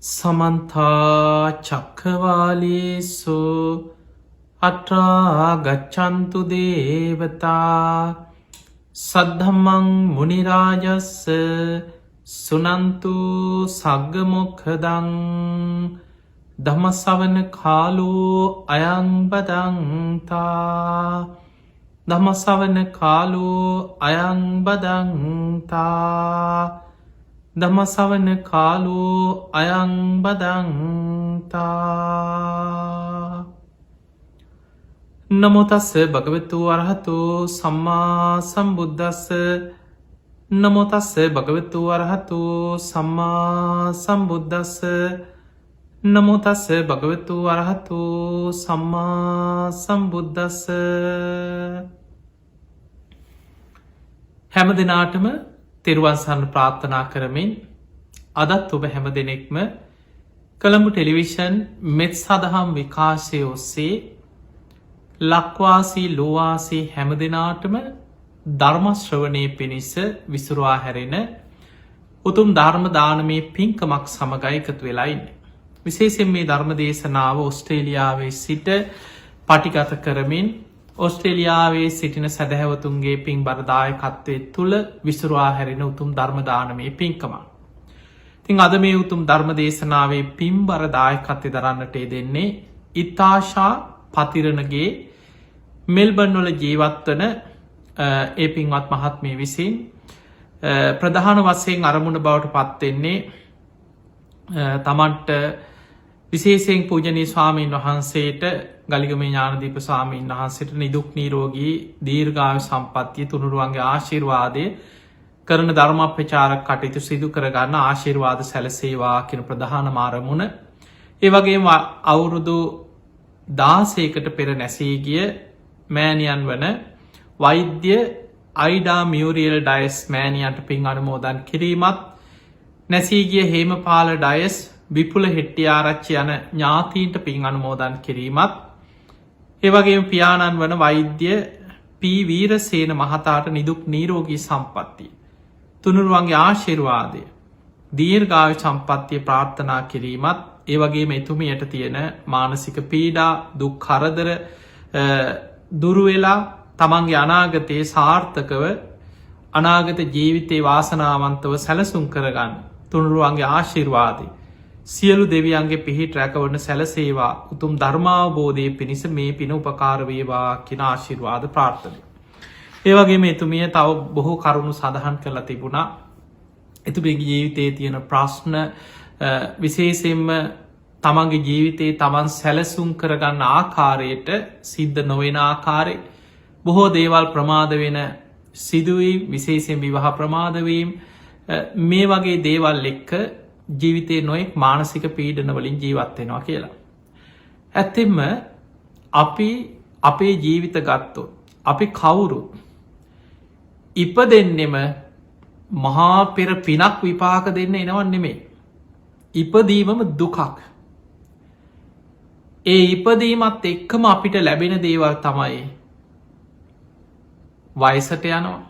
සමන්තා චක්කවාලේසු අත්‍රා ගච්ඡන්තු දේවතා සද්ධම්මං මුනි රාජස්ස සුනන්තු සග්ග මොක්ඛදං ධම්ම ශ්‍රවණ කාලෝ අයං බදන්තා ධම්ම ශ්‍රවණ කාලෝ අයං බදන්තා ධම්ම ශ්‍රවණ කාලෝ අයං බදන්තා. නමෝ තස්ස භගවතු අරහතෝ සම්මා සම්බුද්දස්ස. නමෝ තස්ස භගවතු අරහතෝ සම්මා සම්බුද්දස්ස. නමෝ තස්ස භගවතු අරහතෝ සම්මා සම්බුද්දස්ස. හැම දිනාටම තෙරුවන් සරණ ප්‍රාර්ථනා කරමින් අදත් ඔබ හැම දෙනෙක්ම කොළඹ ටෙලිවිෂන් මෙත් සදහම් විකාශය ඔස්සේ ලක්වාසී ලෝවාසී හැම දෙනාටම ධර්ම ශ්‍රවණය පිණිස විසුරුවා හැරෙන උතුම් ධර්ම දානමය පින්කමක් සමග එකතු වෙලා ඉන්නේ. විශේෂයෙන් මේ ධර්ම දේශනාව ඔස්ට්‍රේලියාවේ සිට පටිගත කරමින් ඔස්ට්‍රේලියාවේ සිටින සැදැහැවතුන්ගේ පින් බරදායකත්වය තුළ විසුරවා හැරෙන උතුම් ධර්මදානමය පින්කම. තින් අද මේ උතුම් ධර්ම දේශනාවේ පින් බරදායකත්වය දරන්නටේ දෙන්නේ ඉතාශා පතිරණගේ මෙල්බර්න්වල ජීවත්වන ඒ පින්වත් මහත්මය විසින් ප්‍රධාන වසයෙන් අරමුණ බවට පත්වෙන්නේ තමන්ට විශේෂයෙන් පූජනී ස්වාමීන් වහන්සේට ගලිගම ඥානදීප ස්වාමීන් වහන්සේට නිදුක් නිරෝගී දීර්ඝායු සම්පන්නිය තුනුරුවන්ගේ ආශිර්වාදය කරන ධර්ම ප්‍රචාරක කටයුතු සිදු කරගන්න ආශිර්වාද සැලසේවා කියන ප්‍රධාන අරමුණ. ඒ වගේම අවුරුදු 16කට පෙර නැසී ගිය මෑණියන් වන වෛද්‍ය අයිඩා මියුරියල් ඩයස් මෑණියන්ට පින් අනුමෝදන් කිරීමත්, නැසී ගිය හේමපාල ඩයස් විපුල හෙට්ටිආරච්චි යන ඥාතීන්ට පින් අනුමෝදන් කිරීමත්, ඒවගේ පියාණන් වන වෛද්‍ය පී වීරසේන මහතාට නිදුක් නීරෝගී සම්පත්තිය තුනුරුවන්ගේ ආශිර්වාදය දීර්ඝායු සම්පත්තිය ප්‍රාර්ථනා කිරීමත්, ඒවගේ මෙතුමියට තියෙන මානසික පීඩා දුක් කරදර දුරුවෙලා තමන්ගේ අනාගතයේ සාර්ථකව අනාගත ජීවිතයේ වාසනාවන්තව සැලසුම් කරගන්න තුනුරුවන්ගේ ආශිර්වාදය සියලු දෙවියන්ගේ පිහිට රැකවරන සැලසේවා උතුම් ධර්මාවබෝධය පිණිස මේ පින උපකාර වේවා කියන ආශිර්වාද ප්‍රාර්ථනය. ඒවගේ මේ එතුමිය තව බොහෝ කරුණු සඳහන් කරලා තිබුණා. එතුමියගේ ජීවිතයේ තියෙන ප්‍රශ්න විශේෂයෙන්ම තමන්ගේ ජීවිතයේ තමන් සැලසුම් කරගන්න ආකාරයට සිද්ධ නොවෙන ආකාරය බොහෝ දේවල් ප්‍රමාද වෙන සිදුවීම්, විශේෂයෙන් විවාහ ප්‍රමාදවීම්, මේ වගේ දේවල් එක්ක ජීවිතයේ නොයෙක් මානසික පීඩන වලින් ජීවත්වෙනවා කියලා. ඇත්තෙම අපි අපේ ජීවිත ගත්තොත් අපි කවුරු ඉප දෙන්නෙම මහා පෙර පිනක් විපාක දෙන්න එනවන් නෙමේ. ඉපදීමම දුකක්. ඒ ඉපදීමත් එක්කම අපිට ලැබෙන දේවල් තමයි වයසට යනවා,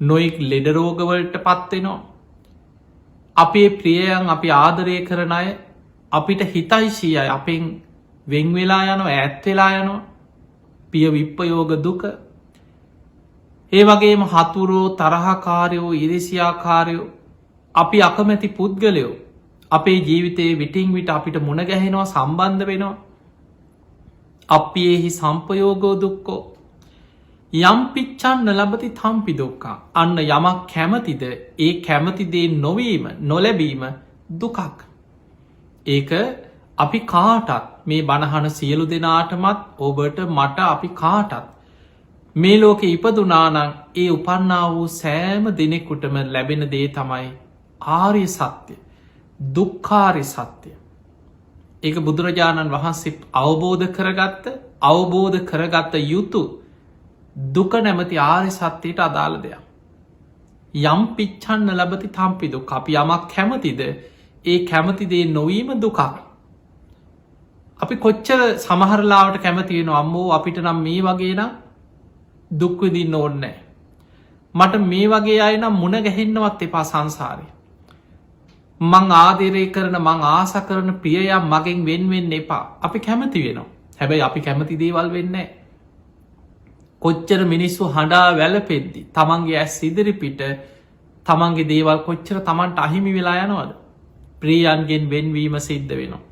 නොයෙක් ලෙඩරෝගවලට පත්වෙනවා, අපේ ප්‍රියයන් අපි ආදරය කරන අය අපිට හිතයිශී අය අපෙන් වෙංවෙලා යනවා, ඇත්වෙලා යනවා, පිය විප්පයෝග දුක. ඒ වගේම හතුරෝ තරහකාරයෝ ඉරිසියාකාරයෝ අපි අකමැති පුද්ගලයෝ අපේ ජීවිතයේ විටින් විට අපිට මුණ ගැහෙනවා, සම්බන්ධ වෙනවා. අපේහි සම්පයෝගෝ දුක්කෝ යම් පිච්චන්න ලබති තම්පි දුක්කා. අන්න යමක් කැමතිද ඒ කැමතිදේ නොවීම නොලැබීම දුකක්. ඒක අපි කාටත් මේ බණහන සියලු දෙනාටමත් ඔබට මට අපි කාටත් මේ ලෝකෙ ඉපදුනානං ඒ උපන්නා වූ සෑම දෙනෙකුටම ලැබෙන දේ තමයි ආර්ය සත්‍යය, දුක්ඛාරය සත්‍යය. ඒක බුදුරජාණන් වහන්සේ අවබෝධ කරගත්ත යුතු දුක නැමති ආර්ය සත්‍යයට අදාළ දෙයක්. යම් පිච්චන්න ලබති තම්පි දුක්. අපි යමක් කැමතිද ඒ කැමතිදේ නොවීම දුකක්. අපි කොච්චර සමහරලාවට කැමතියෙන අම්මෝ අපිට නම් මේ වගේ නම් දුක්විදින්න ඕන්නෑ. මට මේ වගේ අය නම් මුණ ගැහෙන්නවත් එපා සංසාරය. මං ආදරය කරන මං ආස කරන ප්‍රියයා මගෙන් වෙන්වෙන්න එපා. අපි කැමති වෙනවා. හැබැයි අපි කැමති දේවල් වෙන්න. කොච්චර මිනිස්සු හඬා වැලපෙද්දි තමන්ගේ ඇස් ඉදිරිපිට තමන්ගේ දේවල් කොච්චර තමන්ට අහිමි වෙලා යනවද. ප්‍රියයන්ගෙන් වෙන්වීම සිද්ධ වෙනවා.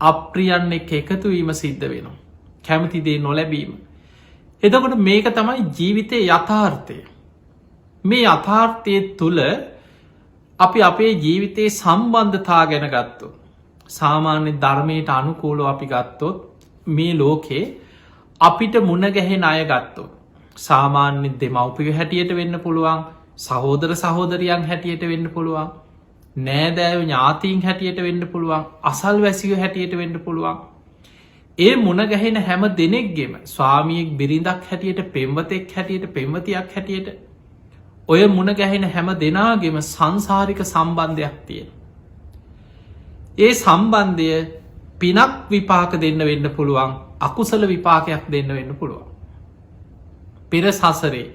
අප්‍රියන් එක්ක එකතුවීම සිද්ධ වෙනවා. කැමතිදේ නොලැබීම. එතකොට මේක තමයි ජීවිතය යථාර්ථය. මේ යථාර්ථය තුළ අපි අපේ ජීවිතයේ සම්බන්ධතා ගැන ගත්තොත් සාමාන්‍ය ධර්මයට අනුකූලව අපි ගත්තොත් මේ ලෝකේ අපිට මුණගැහෙන අය ගත්තොත් සාමාන්‍ය දෙමව්පිය හැටියට වෙන්න පුළුවන්, සහෝදර සහෝදරියන් හැටියට වෙන්න පුළුවන්, නෑදෑයෝ ඥාතීන් හැටියට වෙන්න පුළුවන්, අසල්වැසියෝ හැටියට වෙන්න පුළුවන්. ඒ මුණගැහෙන හැම දෙනෙක්ගෙම ස්වාමියෙක් බිරිඳක් හැටියට, පෙම්වතෙක් හැටියට, පෙම්වතියක් හැටියට ඔය මුණගැහෙන හැම දෙනාගෙම සංසාරික සම්බන්ධයක් තියෙන. ඒ සම්බන්ධය පිනක් විපාක දෙන්න වෙන්න පුළුවන්, අකුසල විපාකයක් දෙන්න වෙන්න පුළුවන්. පෙර සසරේ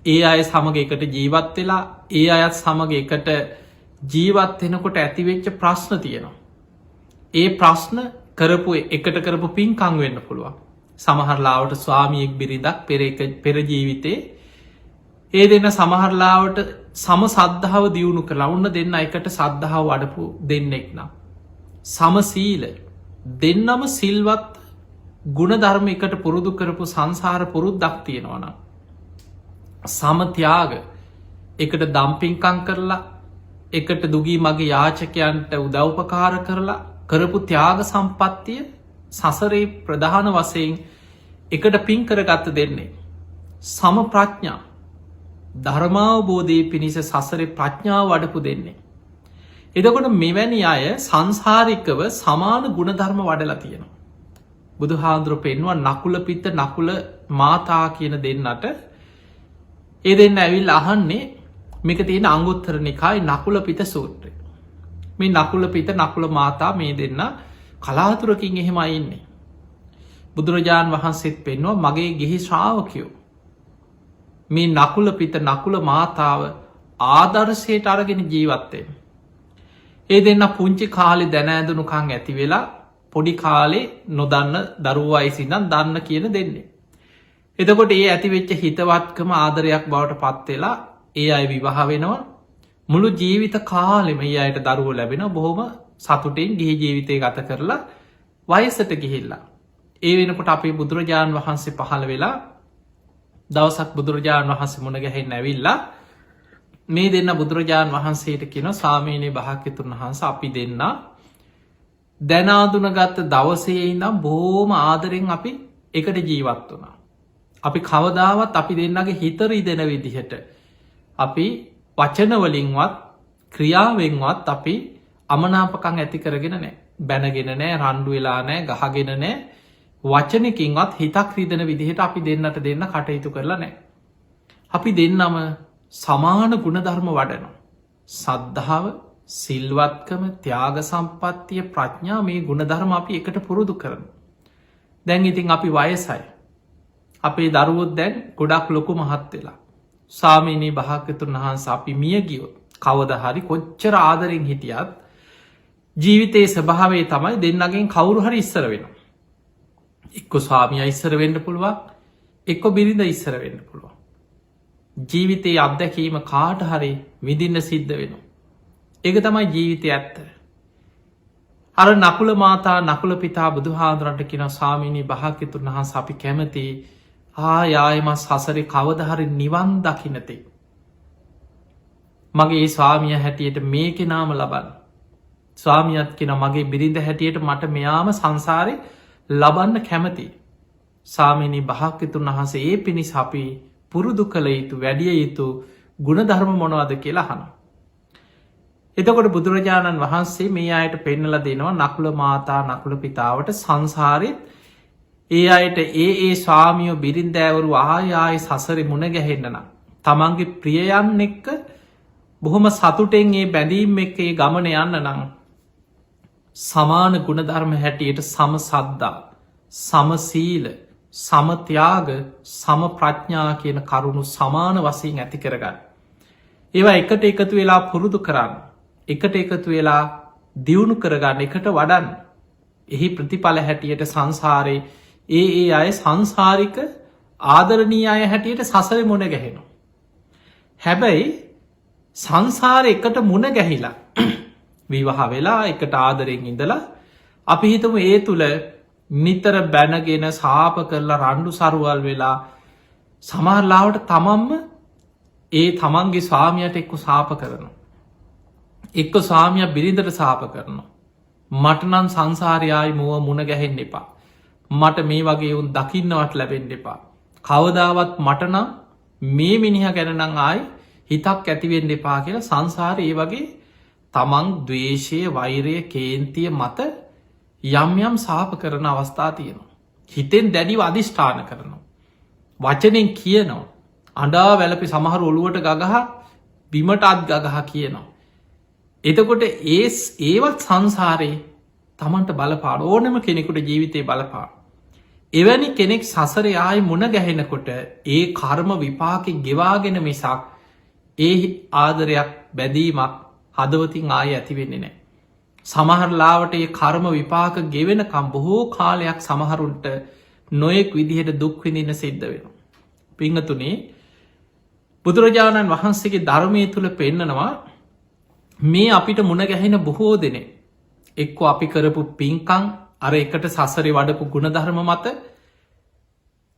ඒ අය සමග එකට ජීවත් වෙලා ඒ අයත් සමග එකට ජීවත් වෙනකොට ඇතිවෙච්ච ප්‍රශ්න තියෙනවා. ඒ ප්‍රශ්න කරපු එකට කරපු පින්කං වෙන්න පුළුවන්. සමහරලාවට ස්වාමියෙක් බිරිඳක් පෙර ජීවිතේ ඒ දෙන්න සමහරලාවට සම සද්ධාව දියුණු කරලා ඔන්න දෙන්න එකට සද්ධාව වඩපු දෙන්නෙක් නම්. සමසීල දෙන්නම සිල්වත් ගුණධර්ම එකට පුරුදු කරපු සංසාර පුරුද්දක් තියෙනවන. සමත්‍යාග එකට දම්පින්කං කරලා එකට දුගී මගේ යාචකයන්ට උදව්පකාර කරලා කරපු ත්‍යාග සම්පත්තිය සසරේ ප්‍රධාන වසයෙන් එකට පින් කරගත්ත දෙන්නේ. සම ප්‍රඥා ධර්මාවබෝධය පිණිස සසරේ ප්‍රඥාව වඩපු දෙන්නේ. එදකොට මෙවැනි අය සංසාරිකව සමාන ගුණධර්ම වඩලා තියෙනවා. බුදු හාන්දුරුව පෙන්වා නකුල පිත්ත නකුල මාතා කියන දෙන්නට ඒ දෙන්න ඇවිල් අහන්නේ මේක තියෙන අංගුත්තර නිකායි නකුල පිත සූත්‍රය. මේ නකුල පිත නකුල මාතා මේ දෙන්න කලාතුරකින් එහෙම ඉන්නේ. බුදුරජාණන් වහන්සේත් පෙන්වා මගේ ගිහි ශ්‍රාවකයෝ මේ නකුල පිත නකුල මාතාව ආදර්ශයට අරගෙන ජීවත්තේ. ඒ දෙන්න පුංචි කාලෙ දැන ඇඳුනුකං ඇති වෙලා පොඩි කාලේ නොදන්න දරුවයිසිනම් දන්න කියන දෙන්නේ. එතකොට ඒ ඇතිවෙච්ච හිතවත්කම ආදරයක් බවට පත්වෙලා ඒ අය විවාහ වෙනවා. මුළු ජීවිත කාලෙම ඒ අයට දරුව ලැබෙන බොහොම සතුටින් ගිහි ජීවිතය ගත කරලා වයසට ගිහිල්ලා. ඒ වෙනකොට අපේ බුදුරජාණන් වහන්සේ පහළ වෙලා දවසක් බුදුරජාණන් වහන්සේ මුණගැහෙන් ඇවිල්ලා මේ දෙන්න බුදුරජාණන් වහන්සේට කියන ස්වාමීනය භාග්‍යතුන් වහන්ස අපි දෙන්න දැනාදුනගත්ත දවසේ ඉඳම් බොහෝම ආදරෙන් අපි එකට ජීවත් වනා. අපි කවදාවත් අපි දෙන්නගේ හිතරී දෙන විදිහට අපි වචනවලින්වත් ක්‍රියාවෙන්වත් අපි අමනාපකං ඇති කරගෙන නෑ, බැනගෙන නෑ, රණ්ඩු වෙලා නෑ, ගහගෙන නෑ, වචනකින්වත් හිතක් රිදෙන විදිහට අපි දෙන්නට දෙන්න කටයුතු කරලා නෑ. අපි දෙන්නම සමාන ගුණධර්ම වඩනවා. සද්ධාව, සිල්වත්කම, ත්‍යාග සම්පත්තිය, ප්‍රඥා මේ ගුණධර්ම අපි එකට පුරුදු කරන. දැන් ඉතින් අපි වයසයි. අපේ දරුවොත් දැන් ගොඩක් ලොකු මහත් වෙලා. ස්වාමීනී භාග්‍යතුන් වහන්ස අපි මිය ගියොත් කවදහරි කොච්චර ආදරෙන් හිටියත් ජීවිතයේ ස්වභාවේ තමයි දෙන්නගෙන් කවුරු හරි ඉස්සර වෙනවා. එක්ක ස්වාමිය ඉස්සර වෙන්න පුළුවන්, එක්ක බිරිඳ ඉස්සර වෙන්න පුළුවන්. ජීවිතයේ අත්දැකීම කාට හරි විඳින්න සිද්ධ වෙනවා. ඒක තමයි ජීවිතය ඇත්ත. අර නකුල මාතා නකුල පිතා බුදු හාදුරන්ට කියන ස්වාමීනී භාග්‍යතුන් වහන්ස අපි කැමති ආයායම සසරේ කවදහරි නිවන් දකින්නතේ. මගේ ස්වාමිය හැටියට මේ කෙනාම ලබන්න. ස්වාමියත් කෙන මගේ බිරිඳ හැටියට මට මෙයාම සංසාරය ලබන්න කැමති. සාමිනී භාග්‍යතුන් වහන්සේ ඒ පිණිස අපි පුරුදු කළ යුතු වැඩිය යුතු ගුණධර්ම මොනවද කියලා අහනවා. එතකොට බුදුරජාණන් වහන්සේ මේ අයට පෙන්නල දෙනවා නකුල මාතා නකුල පිතාවට සංසාරෙත් ඒ අයට ඒ ස්වාමියෝ බිරින්දෑවරු ආයාය සසරි මුණ ගැහෙන්නන. තමන්ගේ ප්‍රියයන් එක්ක බොහොම සතුටෙන් ඒ බැඳීම් එක්ක ඒ ගමන යන්න නං සමාන ගුණධර්ම හැටියට සම සද්දා, සමසීල, සමත්‍යාග, සම ප්‍රඥා කියන කරුණු සමාන වසයෙන් ඇති කරගන්න. ඒවා එකට එකතු වෙලා පුරුදු කරන්න. එකට එකතු වෙලා දියුණු කරගන්න එකට වඩන් එහි ප්‍රතිඵල හැටියට සංසාරයේ ඒ අය සංසාරික ආදරණී අය හැටියට සසර මුණ ගැහෙනවා. හැබැයි සංසාර එකට මුණ ගැහිලා විවාහ වෙලා එකට ආදරෙන් ඉඳලා අපි හිතමු ඒ තුළ නිතර බැනගෙන සාප කරලා රණ්ඩු සරුවල් වෙලා සමහරලාවට තමන්ම ඒ තමන්ගේ ස්වාමියට එක්ක සාප කරනවා. එක්ක ස්වාමිය බිරිඳට සාප කරනවා. මටනන් සංසාරයායි මුව මුණ ගැහෙන්න එපා. මට මේ වගේ උන් දකින්නවත් ලැබෙන්න එපා. කවදාවත් මටනම් මේ මිනිහ ගැනනං ආයි හිතක් ඇතිවෙන්න එපා කියලා සංසාර ඒ වගේ තමන් දවේශය වෛරය කේන්තිය මත යම් යම් සාප කරන අවස්ථා තියෙනවා. හිතෙන් දැඩිව අධිෂ්ඨාන කරනවා. වචනෙන් කියනවා. අඩා වැලපි සමහර ඔළුවට ගගහ බිමට අත් ගගහ කියනවා. එතකොට ඒවත් සංසාරයේ තමන්ට බලපාන ඕනම කෙනෙකුට ජීවිතය බලපාන. එවැනි කෙනෙක් සසර ආය මුණ ගැහෙනකොට ඒ කර්ම විපාක ගෙවාගෙන මිසක් ඒ ආදරයක් බැදීමක් හදවතින් ආය ඇතිවෙන්නේ නෑ. සමහරලාවට ඒ කර්ම විපාක ගෙවෙනකම් බොහෝ කාලයක් සමහරුන්ට නොයෙක් විදිහට දුක්විඳන්න සිද්ධ වෙන. පිංහතුනේ බුදුරජාණන් වහන්සේගේ ධර්මය තුළ පෙන්නනවා මේ අපිට මුණ ගැහෙන බොහෝ දෙනෙ එක්කො අපි කරපු පින්කං අර එකට සසරි වඩපු ගුණධර්ම මත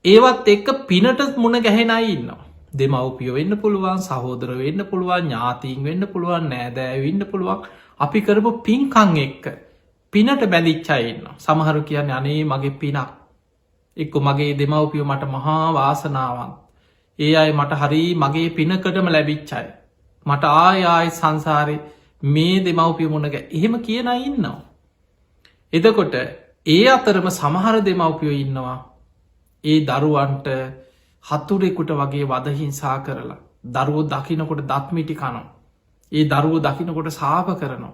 ඒවත් එක්ක පිනට මුණ ගැහෙනයි ඉන්නවා. දෙමවපියෝ වෙන්න පුළුවන් සහෝදර වෙන්න පුළුවන් ඥාතීන් වෙන්න පුළුවන් නෑදෑවෙන්න පුළුවන් අපි කරපු පින්කං එක්ක පිනට බැඳිච්චාඉන්න. සමහරු කියන්න අනේ මගේ පිනක් එක්කො මගේ දෙමවපියෝ මට මහා වාසනාවන් ඒ අයි මට හරි මගේ පිනකටම ලැබිච්චයි. මට ආය සංසාරය මේ දෙමවපිය මුණග එහෙම කියන ඉන්නවා. එතකොට ඒ අතරම සමහර දෙමවපියෝ ඉන්නවා ඒ දරුවන්ට හතුරෙකුට වගේ වදහිංසා කරලා දරුවෝ දකිනකොට දත්මිටි කනවා. ඒ දරුවෝ දකිනකොට සාප කරනවා.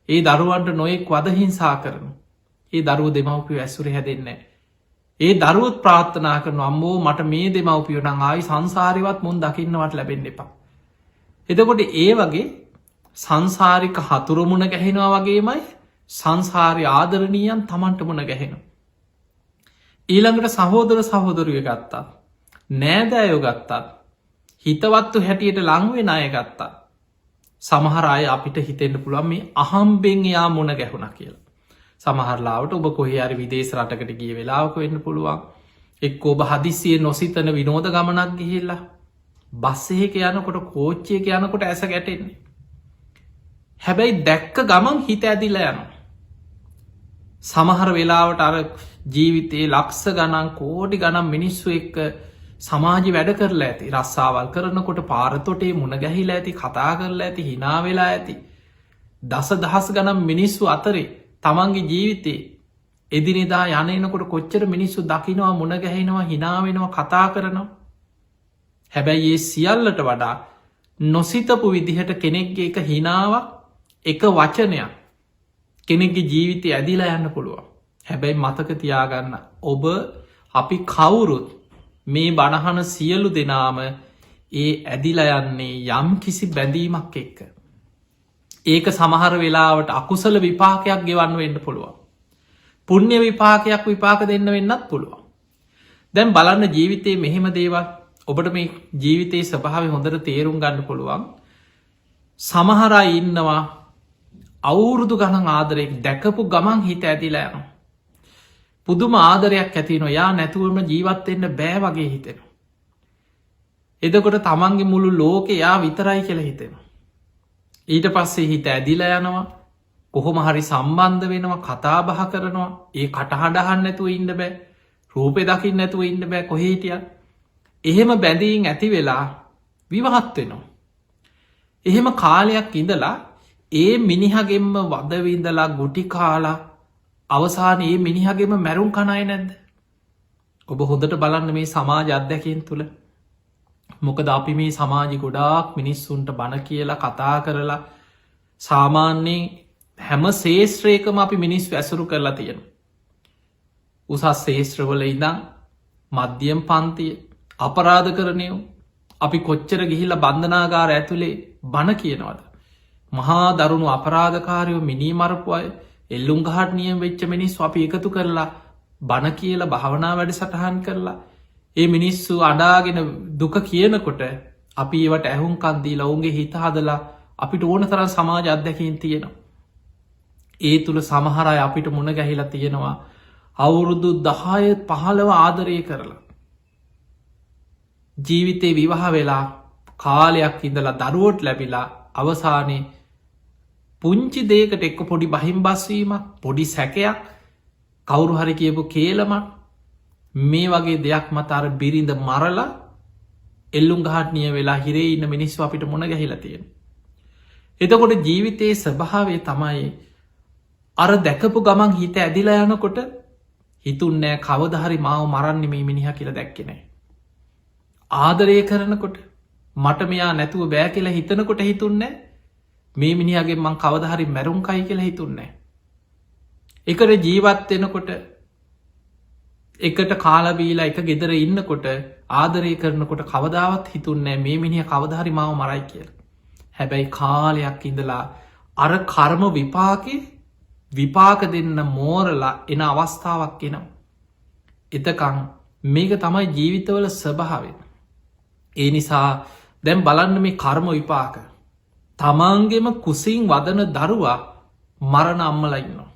ඒ දරුවන්ට නොයෙක් වදහිංසා කරන. ඒ දරුව දෙමවපිය ඇසුර හැදෙන්නේ. ඒ දරුවත් ප්‍රාර්ථනා කරන අම්මෝ මට මේ දෙමවපියෝ නං ආයි සංසාරිවත් මුන් දකින්නවට ලැබෙන්න එපා. එතකොට ඒ වගේ සංසාරික හතුරමුණ ගැහෙනවා වගේමයි සංසාරය ආදරණීයන් තමන්ට මුණ ගැහෙන. ඊළඟට සහෝදර සහෝදරුව ගත්තා. නෑදෑයෝ ගත්තත් හිතවත්තු හැටියට ලංවෙන අය ගත්තා. සමහරය අපිට හිතෙන්ට පුළුවන් මේ අහම්බෙන් එයා මුණ ගැහුණ කියලා. සමහරලාවට ඔබ කොහයාරි විදේශ රටකට ගිය වෙලාවක වෙන්න පුළුවන්. එක් ඔබ හදිසිය නොසිතන විනෝද ගමනක් ගිහිල්ලා බස්සෙක යනකොට කෝච්චයක යනකොට ඇස ගැටෙන්නේ. හැබැයි දැක්ක ගමන් හිත ඇදිලා යන. සමහර වෙලාවට අර ජීවිතයේ ලක්ෂ ගණන් කෝඩි ගනම් මිනිස්සු එක්ක සමාජි වැඩ කරලා ඇති රස්සාවල් කරනකොට පාරතොටේ මුණ ගැහිලා ඇති කතා කරලා ඇති හිනාවෙලා ඇති දස දහස් ගනම් මිනිස්සු අතරේ තමන්ගේ ජීවිතේ එදිනෙදා යනනකොට කොච්චර මිනිස්සු දකිනවා මුණ ගැහෙනවා හිනාවෙනවා කතා කරනවා. හැබැයි ඒ සියල්ලට වඩා නොසිතපු විදිහට කෙනෙක්ගේ එක හිනාවක් එක වචනයක් කෙනෙක්ගේ ජීවිතය ඇදිලා යන්න පුළුවන්. හැබැයි මතක තියාගන්න ඔබ අපි කවුරුත් මේ බණහන සියලු දෙනාම ඒ ඇදිලා යන්නේ යම් කිසි බැඳීමක් එක්ක. ඒක සමහර වෙලාවට අකුසල විපාකයක් ගෙවන්න වෙන්න පුළුවන්. පුුණ්‍ය විපාකයක් විපාක දෙන්න වෙන්නත් පුළුවන්. දැන් බලන්න ජීවිතයේ මෙහෙම දේවල් ඔබට මේ ජීවිතයේ ස්වභාව හොඳට තේරුම් ගන්න පුළුවන්. සමහරයි ඉන්නවා අවුරුදු ගණන් ආදරෙක් දැකපු ගමන් හිත ඇතිලා යන. පුදුම ආදරයක් ඇතින යා නැතුවම ජීවත්වෙන්න බෑ වගේ හිතෙන. එදකොට තමන්ගේ මුළු ලෝක යා විතරයි කියල හිතෙන. ඊට පස්සේ හිත ඇදිලා යනවා කොහොම හරි සම්බන්ධ වෙනවා කතා බහ කරනවා ඒ කටහඩහන්න නැතුව ඉන්න බෑ රූපය දකිින් නැතුව ඉන්න බෑ කොහේටිය එහෙම බැඳීන් ඇති වෙලා විවහත් වෙනවා. එහෙම කාලයක් ඉඳලා ඒ මිනිහගෙන්ම වදවිඳලා ගුටි කාලා අවසාන ඒ මිනිහගෙම මැරුම් කණයි නැද්ද. ඔබ හොඳට බලන්න මේ සමාජ අධ්‍යැකෙන් තුළ මොකද අපි මේ සමාජි ගොඩාක් මිනිස්සුන්ට බණ කියලා කතා කරලා සාමාන්‍යයෙන් හැම ශේෂත්‍රයකම අපි මිනිස් ඇසුරු කරලා තියෙන. උසස් ශේෂත්‍රවල ඉදං මධ්‍යම් පන්තිය අපරාධ කරනයෝ අපි කොච්චර ගිහිල්ල බන්ධනාගාර ඇතුළේ බණ කියනවද. මහා දරුණු අපරාධකාරයෝ මිනී මරපු අය එල්ලුම් ගහට නියම වෙච්ච මිනිස්සු අපි එකතු කරලා බණ කියලා භාවනා වැඩ සටහන් කරලා ඒ මිනිස්සු අඩාගෙන දුක කියනකොට අපි ඒවට ඇහුම් කන්දී ලවුන්ගේ හිත හදලා අපිට ඕන තරම් සමාජ අත්දැකීම් තියෙනවා. ඒ තුළ සමහරය අපිට මුණ ගැහිලා තියෙනවා අවුරුදු 10-15 ආදරය කරලා ජීවිතේ විවාහ වෙලා කාලයක් ඉඳලා දරුවොත් ලැබිලා අවසානයේ පුංචි දෙයකට එක්ක පොඩි බහිම්බස්වීමක් පොඩි සැකයක් කවුරු හරි කියපු කේලමක් මේ වගේ දෙයක් මත අර බිරිඳ මරලා එල්ලුම් ගහට නිය වෙලා හිරේ ඉන්න මිනිස්සු අපිට මුණ ගැහිලා තියෙන. එතකොට ජීවිතයේ ස්වභාවය තමයි අර දැකපු ගමන් හිත ඇදිලා යනකොට හිතුන්නෑ කවදහරි මාව මරන්න මේ මිනිහා කියලා දැක්කේ නෑ. ආදරය කරනකොට මට මෙයා නැතුව බෑ කියලා හිතනකොට හිතුන්නෑ මේ මිනිහාගේ මං කවදහරි මැරුම්කයි කියලා හිතුන්නෑ. එකට ජීවත් වෙනකොට එකට කාලබීලා එක ගෙදර ඉන්නකොට ආදරය කරනකොට කවදාවත් හිතුන්නෑ මේ මිනිහ කවදහරි මාව මරයි කියලා. හැබැයි කාලයක් ඉඳලා අර කර්ම විපාක දෙන්න මෝරලා එන අවස්ථාවක් එනවා. එතකං මේක තමයි ජීවිතවල ස්වභාවය. ඒ නිසා දැන් බලන්න මේ කර්ම විපාක තමන්ගෙම කුසින් වදන දරුවා මරණ අම්මලා ඉන්නවා.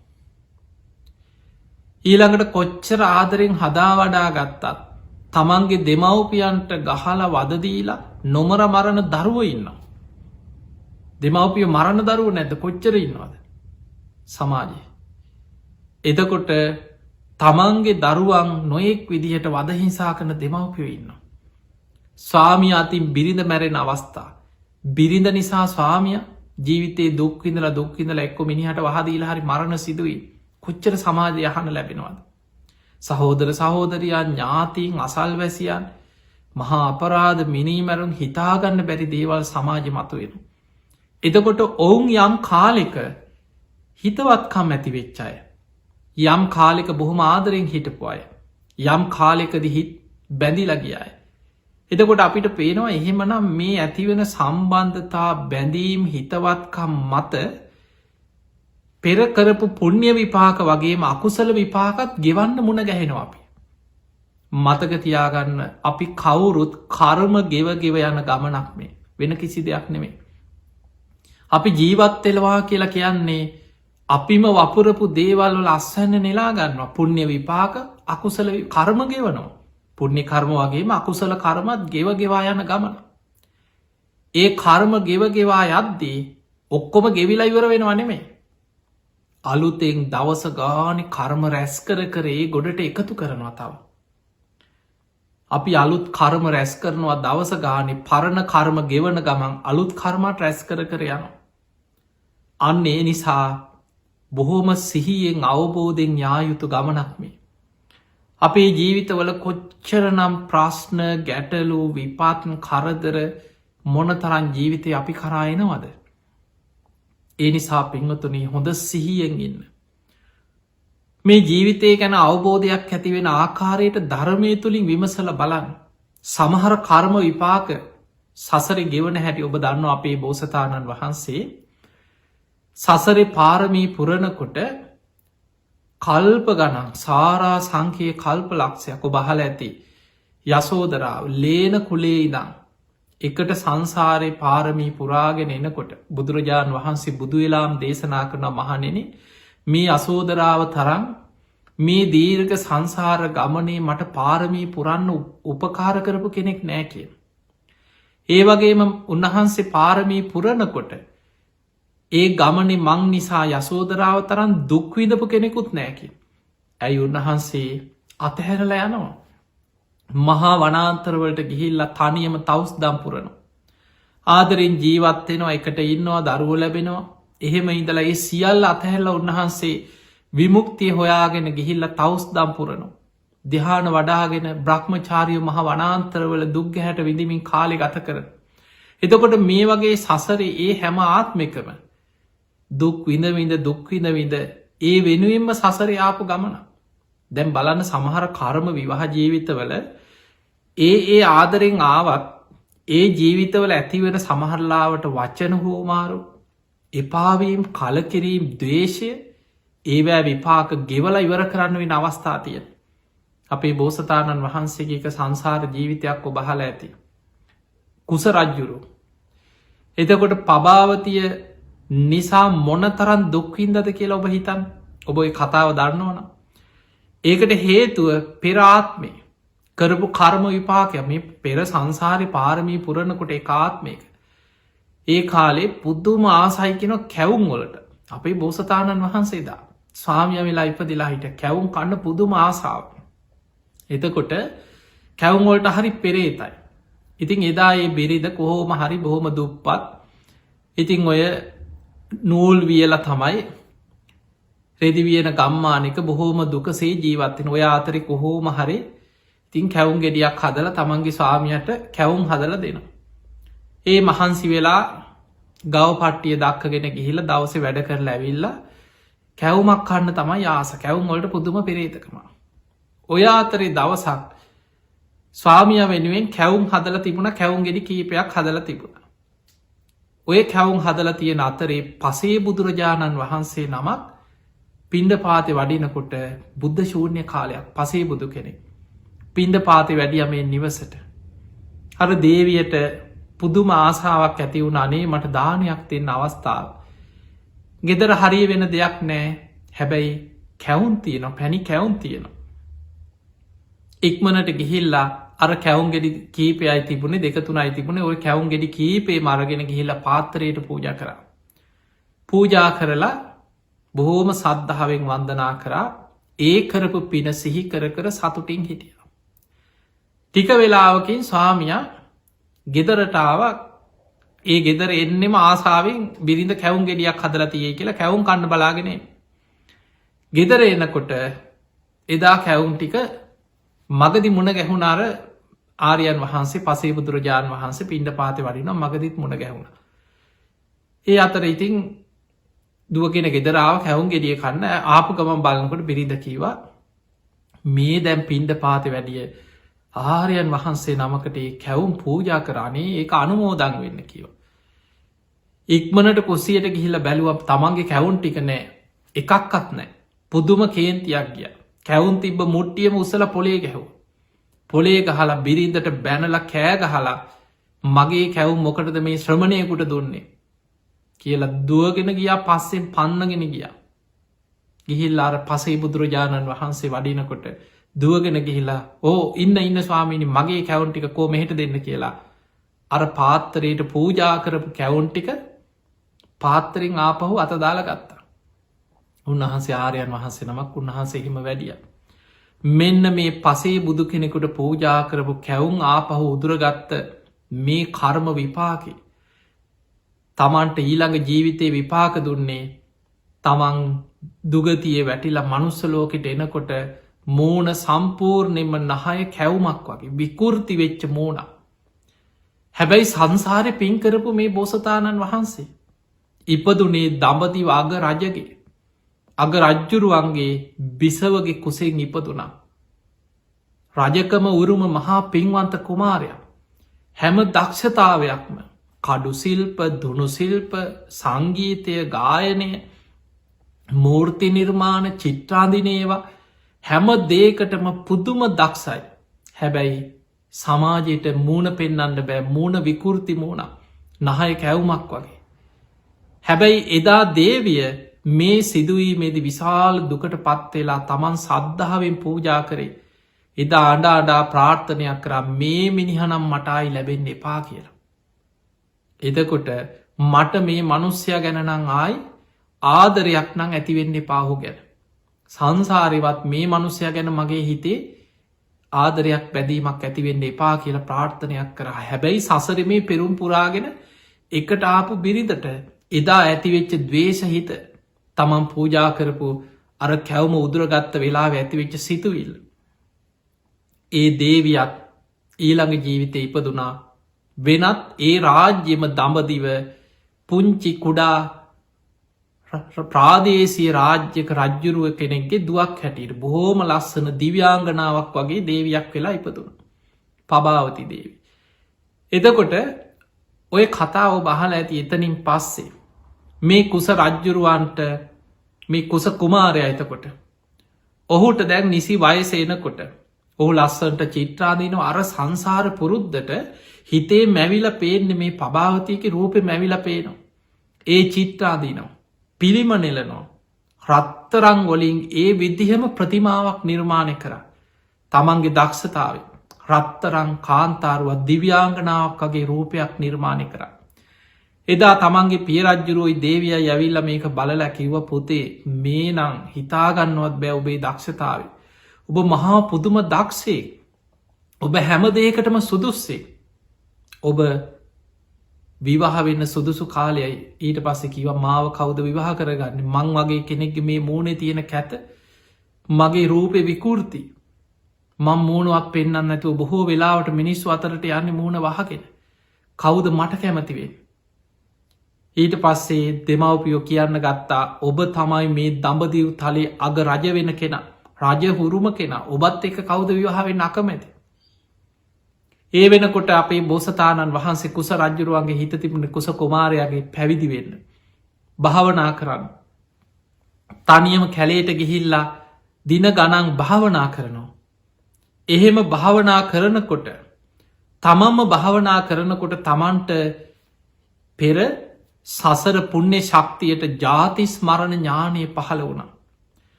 ඊළඟට කොච්චර ආදරෙන් හදා වඩා ගත්තත් තමන්ගේ දෙමව්පියන්ට ගහලා වදදීලා නොමර මරණ දරුව ඉන්නවා. දෙමව්පිය මරණ දරුව නැද්ද කොච්චර ඉන්නවද සමාජයේ. එතකොට තමන්ගේ දරුවන් නොයෙක් විදිහට වදහිංසා කරන දෙමව්පියෝ ඉන්නවා. ස්වාමිය අතින් බිරිඳ මැරෙන අවස්ථා බිරිඳ නිසා ස්වාමිය ජීවිතයේ දුක්විඳල එක්ක මිනිහට වහදීලා හරි මරණ සිදුවී කොච්චර සමාජය යහන ලැබෙනවාද. සහෝදර සහෝදරයා ඥාතීන් අසල්වැසියන් මහා අපරාධ මිනීමැරුම් හිතාගන්න බැරි දේවල් සමාජ මතුවෙන. එතකොට ඔවුන් යම් කාලෙක හිතවත්කම් ඇති වෙච්චාය. යම් කාලෙක බොහොම ආදරෙන් හිටපු අය යම් කාලෙකද හිත් බැඳිලගියයි. එතකොට අපිට පේනවා එහෙමනම් මේ ඇතිවෙන සම්බන්ධතා බැඳීම් හිතවත්කම් මත පෙර කරපු පුුණ්්‍ය විපාක වගේම අකුසල විපාකත් ගෙවන්න මුණ ගැහෙනවා අපි. මතක තියාගන්න අපි කවුරුත් කර්ම ගෙව යන ගමනක් මේ වෙන කිසි දෙයක් නෙමේ. අපි ජීවත්වෙලවා කියලා කියන්නේ අපිම වපුරපු දේවල්වල අස්සන්න නෙලා ගන්නවා පුුණ්්‍ය විපාක අකුසල කර්ම ගෙවනවා. පුුණ්්‍ය කර්ම වගේම අකුසල කර්මත් ගෙවා යන ගමන. ඒ කර්ම ගෙවා යද්දී ඔක්කොම ගෙවිලා ඉවර වෙනවා නෙමේ. අලුතෙන් දවස ගානි කර්ම රැස් කරේ ගොඩට එකතු කරනවා තව. අපි අලුත් කර්ම රැස් කරනවා දවස ගානි පරණ කර්ම ගෙවන ගමන් අලුත් කර්මට රැස් කර යනවා. අන්න ඒ නිසා බොහෝම සිහියෙන් අවබෝධයෙන් යායුතු ගමනක් මේ. අපේ ජීවිතවල කොච්චරනම් ප්‍රශ්න ගැටලු විපාත්න කරදර මොනතරන් ජීවිතය අපි කරායනවද. ඒ නිසා පිංහතුනී හොඳ සිහියෙන් ඉන්න. මේ ජීවිතය ගැන අවබෝධයක් ඇතිවෙන ආකාරයට ධර්මය තුළින් විමසල බලන්න. සමහර කර්ම විපාක සසර ගෙවන හැටි ඔබ දන්න අපේ බෝසතාණන් වහන්සේ සසරේ පාරමී පුරණකොට කල්ප ගණන් සාරා සංකයේ කල්ප ලක්ෂයක් ඔබහල ඇති යසෝදරාව ලේන කුලේ ඉදං එකට සංසාරය පාරමී පුරාගෙන එනකොට බුදුරජාණන් වහන්සේ බුදුවෙලාම් දේශනා කරන මහනෙන මේ අසෝදරාව තරම් මේ දීර්ඝ සංසාර ගමනේ මට පාරමී පුරන්න උපකාර කරපු කෙනෙක් නෑ කිය. ඒ වගේම උන්වහන්සේ පාරමී පුරණකොට ඒ ගමනේ මං නිසා යසෝදරාව තරන් දුක්විදපු කෙනෙකුත් නෑකි. ඇයි උන්වහන්සේ අතහැරල යනවා. මහා වනාන්තරවලට ගිහිල්ලා තනියම තවස් දම්පුරන. ආදරෙන් ජීවත්වෙනවා එකට ඉන්නවා දරුව ලැබෙනවා එහෙම ඉඳලා ඒ සියල්ල අතහැරල උන්වහන්සේ විමුක්තිය හොයාගෙන ගිහිල්ල තවස් දම්පුරනු. දිහාන වඩාගෙන බ්‍රහ්මචාරිය මහ වනාන්තරවල දුක්ග හැට විඳමින් කාලෙ ගත කර. එතකොට මේ වගේ සසරේ ඒ හැම ආත්මකම දුක් විඳවිඳ ඒ වෙනුවෙන්ම සසර ආපු ගමන. දැම් බලන්න සමහර කර්ම විවාහ ජීවිතවල ඒ ආදරෙන් ආවත් ඒ ජීවිතවල ඇතිවෙන සමහරලාවට වචන හෝමාරු එපාවීම් කලකිරීම් දවේශය ඒවෑ විපාක ගෙවල ඉවර කරන්න වෙන අවස්ථාතිය. අපේ බෝසතාණන් වහන්සේගේ එක සංසාර ජීවිතයක් ඔබහල ඇති. කුස රජ්ජුරු. එතකොට පභාවතිය නිසා මොනතරන් දුක්වින්දද කියලා ඔබ හිතන් ඔබ කතාව දන්නවන. ඒකට හේතුව පෙරාත්මය කරපු කර්ම විපාකය මේ පෙර සංසාරි පාරමී පුරණකොට ඒකාත්මයක. ඒ කාලේ පුද්දුම ආසයිකෙන කැවුම් වලට අපේ බෝසතාණන් වහන්සේදා ස්වාමිය වෙලා ඉපදිලා හිට කැවුම් කන්න පුදුම ආසාාව. එතකොට කැවුම්වලට හරි පෙරේතයි. ඉතින් එදා ඒ බිරිද කොහෝම හරි බොහොම දුප්පත්. ඉතිං ඔය නූල් වියල තමයි රෙදිවියන ගම්මානක බොහෝම දුකසේ ජීවත්වෙන ඔය අතරි කොහෝම හරි ඉතින් කැවුම් ගෙඩියක් හදල තමන්ගේ ස්වාමියයට කැවුම් හදල දෙනවා. ඒ මහන්සි වෙලා ගව පට්ටිය දක්කගෙන ගිහිල දවස වැඩ කරලා ඇවිල්ල කැවුමක් කන්න තමයි ආස කැවුම් වලට පුදුම පෙරේතකම. ඔය අතරේ දවසක් ස්වාමිය වෙනුවෙන් කැවුම් හදල තිබුණ කැවුම් ගෙඩි කීපයක් හදල තිබුණ. ඔය කැවුම් හදල තියෙන අතරේ පසේ බුදුරජාණන් වහන්සේ නමක් පින්ඩ පාති වඩිනකොට බුද්ධ ශූන්‍ය කාලයක් පසේ බුදු කෙනෙක්. පින්ඩ පාති වැඩිය මේ නිවසට. අර දේවියට පුදුම ආසාාවක් ඇති වුණ අනේ මට දානයක් තින්න අවස්ථාව. ගෙදර හරිය වෙන දෙයක් නෑ හැබැයි කැවුන් තියන පැණි කැවුන් තියෙන. ඉක්මනට ගිහිල්ලා අර කැවුන් ගෙඩි කීපයයි තිබුණේ දෙකතුනයි තිබුණේ ඔය කැවුන් ගෙඩි කීපේ මරගෙන ගිහිල්ලා පාත්තරයට පූජ කරා. පූජා කරලා බොහෝම සද්ධාවෙන් වන්දනා කරා ඒ කරපු පින සිහි කර කර සතුටින් හිටිය. ටික වෙලාවකින් ස්වාමියා ගෙදරටාවක් ඒ ගෙදර එන්නෙම ආසාාවෙන් බිරිඳ කැවුම් ගෙඩියක් හදලා තියේ කියලා කැවුම් කන්න බලාගෙනේ. ගෙදර එනකොට එදා කැවුම් ටික මගදි මුණ ගැහුණාර ආරයන් වහන්සේ පසේ බුදුරජාණන් වහන්සේ පින්ඩ පාති වඩින මගදිත් මුණ ගැහුණ. ඒ අතර ඉතිං දුවගෙන ගෙදරාව කැවුම් ගෙඩිය කන්න ආපු ගමන් බලන්නකොට බිරිඳ කීවා මේ දැම් පින්ඩ පාති වැඩිය ආරයන් වහන්සේ නමකට කැවුම් පූජා කරන්නේ ඒ අනුමෝදං වෙන්න කියව. ඉක්මනට කුසියට ගිහිල බැලුව තමන්ගේ කැවුන් ටික නෑ එකක්කත් නෑ පුදුම කේන්තියක් ගිය කැවුන් තිබ මුට්ටියම උසල පොලේ ගැහව. පොලේ ගහලා බිරින්දට බැනල කෑගහලා මගේ කැවුම් මොකටද මේ ශ්‍රමණයකුට දුන්නේ කියලා දුවගෙන ගියා පස්සෙන් පන්නගෙන ගියා. ගිහිල්ලාර පසේ බුදුරජාණන් වහන්සේ වඩිනකොට දුවගෙන ගිහිලා ඕ ඉන්න ස්වාමීනි මගේ කැවුන්ටික කෝ මෙහෙට දෙන්න කියලා අර පාත්තරයට පූජා කරපු කැවුන්ටික පාත්තරින් ආපහු අතදාල ගත්තා. උන්වහන්සේ ආරයන් වහන්සේ නමක් උන්වහන්සේහිම වැඩිය. මෙන්න මේ පසේ බුදු කෙනෙකුට පූජා කරපු කැවුම් ආපහු උදුරගත්ත මේ කර්ම විපාකි. තමන්ට ඊළඟ ජීවිතය විපාක දුන්නේ තමන් දුගතිය වැටිලා මනුස්සලෝකට එනකොට මෝන සම්පූර්ණයම නහය කැවුමක් වගේ විකෘති වෙච්ච මෝන. හැබැයි සංසාරය පින් කරපු මේ බෝසතාණන් වහන්සේ. ඉපදුනේ දඹදිව අග රජගේ අග රජ්ජුරුවන්ගේ බිසවගේ කුසෙන් ඉපදුනා. රජකම උරුම මහා පින්වන්ත කුමාරය හැම දක්ෂතාවයක්ම කඩුසිල්ප දුනුසිල්ප සංගීතය ගායනය මූර්ති නිර්මාණ චිත්‍රාදිනේවා හැම දේකටම පුදුම දක්ෂයි. හැබැයි සමාජයට මූුණ පෙන්නන්න බෑ මූුණ විකෘති මූුණ නහය කැවුමක් වගේ. හැබැයි එදා දේවිය මේ සිදුවීමේදි විශාල දුකට පත්වෙලා තමන් සද්ධාවෙන් පූජා කරේ. එදා අඩා අඩා ප්‍රාර්ථනයක් කර මේ මිනිහනම් මටයි ලැබෙන්න එපා කියලා. එදකොට මට මේ මනුස්්‍යය ගැනනං ආයි ආදරයක් නං ඇතිවෙන්න එපාහු ගැන. සංසාරවත් මේ මනුස්්‍යය ගැන මගේ හිතේ ආදරයක් බැදීමක් ඇතිවෙන්න එපා කියලා ප්‍රාර්ථනයක් කර හැබැයි සසරමේ පෙරුම් පුරාගෙන එකට ආපු බිරිඳට එදා ඇතිවෙච්ච දවේශහිත තමන් පූජා කරපු අර කැවම උදුරගත්ත වෙලා ඇතිවෙච්ච සිතුවිල්. ඒ දේවියත් ඊළඟ ජීවිතය ඉපදුනා වෙනත් ඒ රාජ්‍යම දඹදිව පුංචි කුඩා ප්‍රාදේශය රාජ්‍යක රජ්ජුරුව කෙනෙක්ගේ දුවක් හැටියට බොහෝම ලස්සන දිව්‍යාංගනාවක් වගේ දේවියක් වෙලා ඉපදුන. පභාවති දේවි. එදකොට ඔය කතාව බහල ඇති එතනින් පස්සේ මේ කුස රජ්ජුරුවන්ට මේ කුස කුමාරය එතකොට ඔහුට දැන් නිසි වයසේනකොට ඔහු ලස්සන්ට චිත්‍රාදීනව අර සංසාර පුරුද්ධට හිතේ මැවිල පේන්නේ මේ පභාවතියක රූපය මැවිල පේනවා. ඒ චිත්‍රාදීනවා පිළිම නෙලනෝ රත්තරං වලින් ඒ විදිහම ප්‍රතිමාවක් නිර්මාණය කර තමන්ගේ දක්ෂතාව රත්තරං කාන්තාරුවත් දිව්‍යාංගනාවක් වගේ රූපයක් නිර්මාණය කර. එදා තමන්ගේ පියරජ්ජුරුවයි දේවිය යැවිල්ල මේක බලල කිව්ව පුතේ මේ නං හිතාගන්නවත් බෑ ඔබේ දක්ෂතාව. ඔබ මහා පුදුම දක්ෂේ ඔබ හැම දේකටම සුදුස්සේ ඔබ විවාහ වෙන්න සුදුසු කාලයයි ඊට පස්සෙ කිව මාව කවුද විවාහ කරගන්න මං වගේ කෙනෙක්ගේ මේ මූුණේ තියෙන කැත මගේ රූපය විකෘති මං මූුණුවක් පෙන්න්න ඇතුව බොහෝ වෙලාවට මිනිස්සු අතරට යන්න මූුණ වහගෙන කවුද මට කැමතිවේ. ඊට පස්සේ දෙමවපියෝ කියන්න ගත්තා ඔබ තමයි මේ දඹදිව් තලේ අග රජ වෙන කෙන රජ හුරුම කෙන ඔබත් එක කවුද විවාහවෙන් අකමැති. ඒ වෙනකොට අපේ බෝසතාණන් වහන්සේ කුස රජ්ජුරුවන්ගේ හිත තිබුණ කුස කුමාරයාගේ පැවිදි වෙන්න. භාවනා කරන්න. තනියම කැලේට ගිහිල්ලා දින ගණන් භාවනා කරනවා. එහෙම භාවනා කරනකොට තමම්ම භාවනා කරනකොට තමන්ට පෙර සසර පුුණ්‍ය ශක්තියට ජාතිස් මරණ ඥානය පහළ වුණා.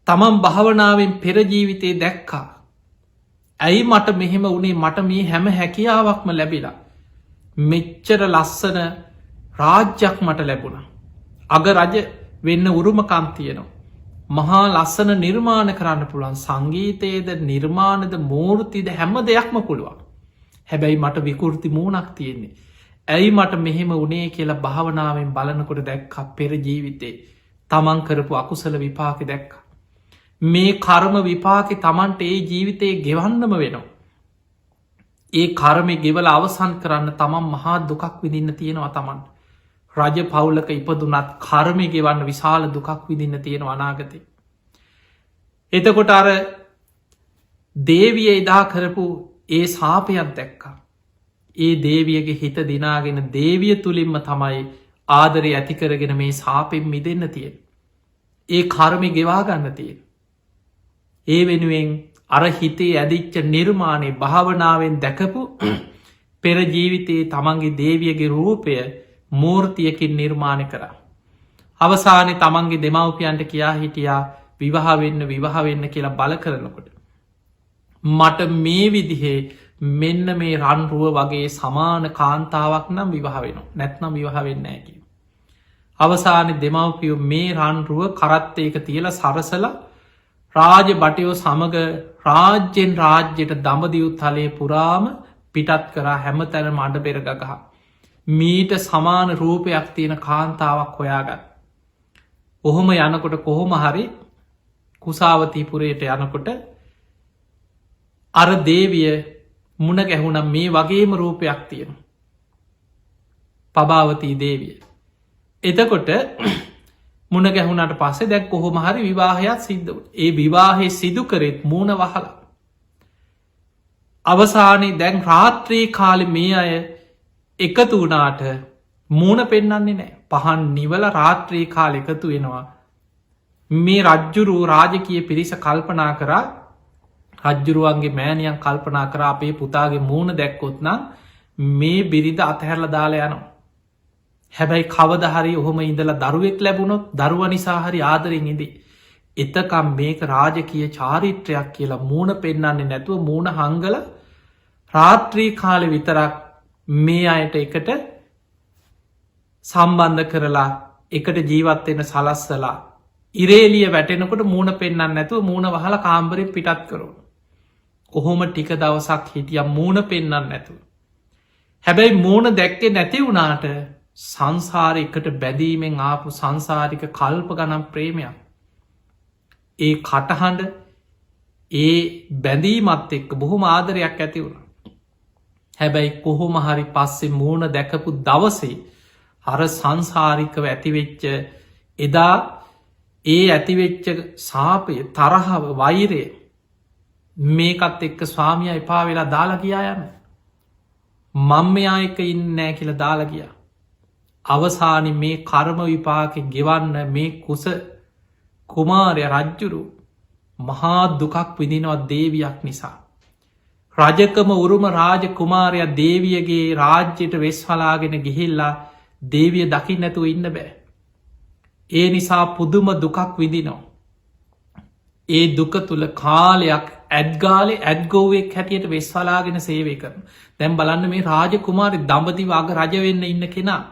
තමන් භාවනාවෙන් පෙරජීවිතය දැක්කා. ඇයි මට මෙහෙම වනේ මට මේ හැම හැකියාවක්ම ලැබිලා. මෙච්චර ලස්සන රාජ්‍යයක් මට ලැබුණ. අග රජ වෙන්න උරුමකම් තියෙනවා. මහා ලස්සන නිර්මාණ කරන්න පුළුවන් සංගීතයේද නිර්මාණද මූර්තිද හැම දෙයක්ම පුළුවන්. හැබැයි මට විකෘති මූුණක් තියෙන්නේ. ඇයි මට මෙහෙම උනේ කියලා භාවනාවෙන් බලනකොට දැක්ක පෙර ජීවිතේ තමන් කරපු අකුසල විපාක දැක්ක. මේ කර්ම විපාක තමන්ට ඒ ජීවිතයේ ගෙවන්නම වෙනවා. ඒ කර්මය ගෙවල අවසන් කරන්න තමන් මහා දුකක් විදින්න තියෙනවා තමන්. රජ පවුලක ඉපදුනත් කර්මය ගෙවන්න විශාල දුකක් විදින්න තියෙන අනාගතය. එතකොට අර දේවිය එදා කරපු ඒ සාපයක් දැක්කා. ඒ දේවියගේ හිත දිනාගෙන දේවිය තුළින්ම තමයි ආදරය ඇතිකරගෙන මේ සාපෙන් මිදන්න තියෙන. ඒ කර්මි ගෙවාගන්න තියෙන. ඒ වෙනුවෙන් අර හිතේ ඇදිච්ච නිර්මාණය භාවනාවෙන් දැකපු පෙර ජීවිතයේ තමන්ගේ දේවියගේ රූපය මූර්තියකින් නිර්මාණය කරා. අවසානය තමන්ගේ දෙමවපියන්ට කියා හිටියා විවාහවෙන්න කියලා බල කරනකොට. මට මේ විදිහේ මෙන්න මේ රන්රුව වගේ සමාන කාන්තාවක් නම් විවාහ වෙන නැත්නම් විවාහ වෙන්න ඇකි. අවසාන දෙමවපියෝ මේ රන්රුව කරත්තයක තියල සරසල රාජ බටයෝ සමඟ රාජ්‍යෙන් රාජ්‍යයට දඹදිව් තලේ පුරාම පිටත් කරා හැම තැන මඩ පෙරගගහ. මීට සමාන රූපයක් තියෙන කාන්තාවක් හොයාගත්. ඔහොම යනකොට කොහොම හරි කුසාවතීපුරයට යනකොට අර දේවිය මුණ ගැහුණ මේ වගේම රූපයක් තියෙන. පභාවතී දේවිය. එතකොට මුණ ගැහුණට පස්සේ දැක් කොහොම හරි විවාහයක් සිද්ධ ඒ විවාහය සිදු කරෙත් මූුණ වහල. අවසානයේ දැන් රාත්‍රී කාලෙ මේ අය එකතු වනාට මූුණ පෙන්න්නන්නේ නෑ පහන් නිවල රාත්‍රී කාල එකතු වෙනවා. මේ රජ්ජුරු රාජකය පිරිස කල්පනා කරා රජ්ජුරුවන්ගේ මෑනියන් කල්පනා කර අපේ පුතාගේ මූුණ දැක්කොත්නම් මේ බිරිඳ අතහැරල දාලා යනවා. හැබැයි කවදහරි ඔහොම ඉඳලා දරුවෙක් ලැබුණොත් දරුව නිසාහරි ආදරෙන් ඉදී. එතකම් මේක රාජකය චාරිත්‍රයක් කියලා මූුණ පෙන්න්නන්නේ නැතුව මූුණ හංගල රාත්‍රී කාලෙ විතරක් මේ අයට එකට සම්බන්ධ කරලා එකට ජීවත්වෙන සලස්සලා ඉරේලිය වැටෙනකොට මූුණ පෙන්න්න නැතුව මූුණ වහල කාම්බරය පිටත් කරුණ. කොහොම ටික දවසක් හිටිය මූුණ පෙන්න්න නැතුව. හැබැයි මූුණ දැක්කේ නැති වුණාට සංසාරයකට බැදීමෙන් ආපු සංසාරික කල්ප ගනම් ප්‍රේමයක්. ඒ කටහඬ ඒ බැඳීමත් එක්ක බොහොම ආදරයක් ඇති වුණ. හැබැයි කොහොම හරි පස්සේ මූුණ දැකපු දවසේ හර සංසාරිකව ඇතිවෙච්ච එදා ඒ ඇතිවෙච්ච සාපය තරහව වෛරය මේකත් එක්ක ස්වාමිය එපා වෙලා දාලා ගියා යන මං මෙයා එක ඉන්න නෑ කියල දාලා ගියා. අවසානි මේ කර්ම විපාක ගෙවන්න මේ කුස කුමාරය රජ්ජුරු මහා දුකක් විදිනවත් දේවියක් නිසා. රජකම උරුම රාජ කුමාරය දේවියගේ රාජ්‍යයට වෙස්වලාගෙන ගිහිල්ලා දේවිය දකිින් නැතුව ඉන්න බෑ. ඒ නිසා පුදුම දුකක් විදිනෝ. ඒ දුක තුළ කාලයක් ඇත්ගාලේ ඇත්ගෝවෙක් හැටියට වෙස්වලාගෙන සේවය කරන. දැම් බලන්න මේ රාජ කුමාරි දම්බති වග රජවෙන්න ඉන්න කෙනා.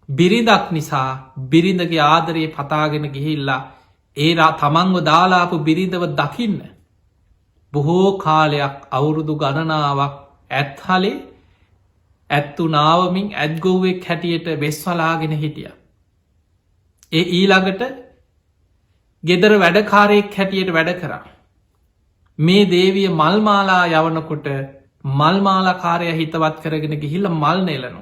බිරිඳක් නිසා බිරිඳගේ ආදරයේ පතාගෙන ගිහිල්ලා ඒරා තමන්ව දාලාපු බිරිඳව දකින්න. බොහෝ කාලයක් අවුරුදු ගණනාවක් ඇත්හලේ ඇත්තු නාවමින් ඇත්ගෝවෙක් හැටියට වෙස්වලාගෙන හිටිය. ඒ ඊළඟට ගෙදර වැඩකාරයෙක් හැටියට වැඩ කරා. මේ දේවිය මල්මාලා යවනකොට මල්මාලාකාරය හිතවත් කරගෙන ගිහිල්ල මල් නෙලනු.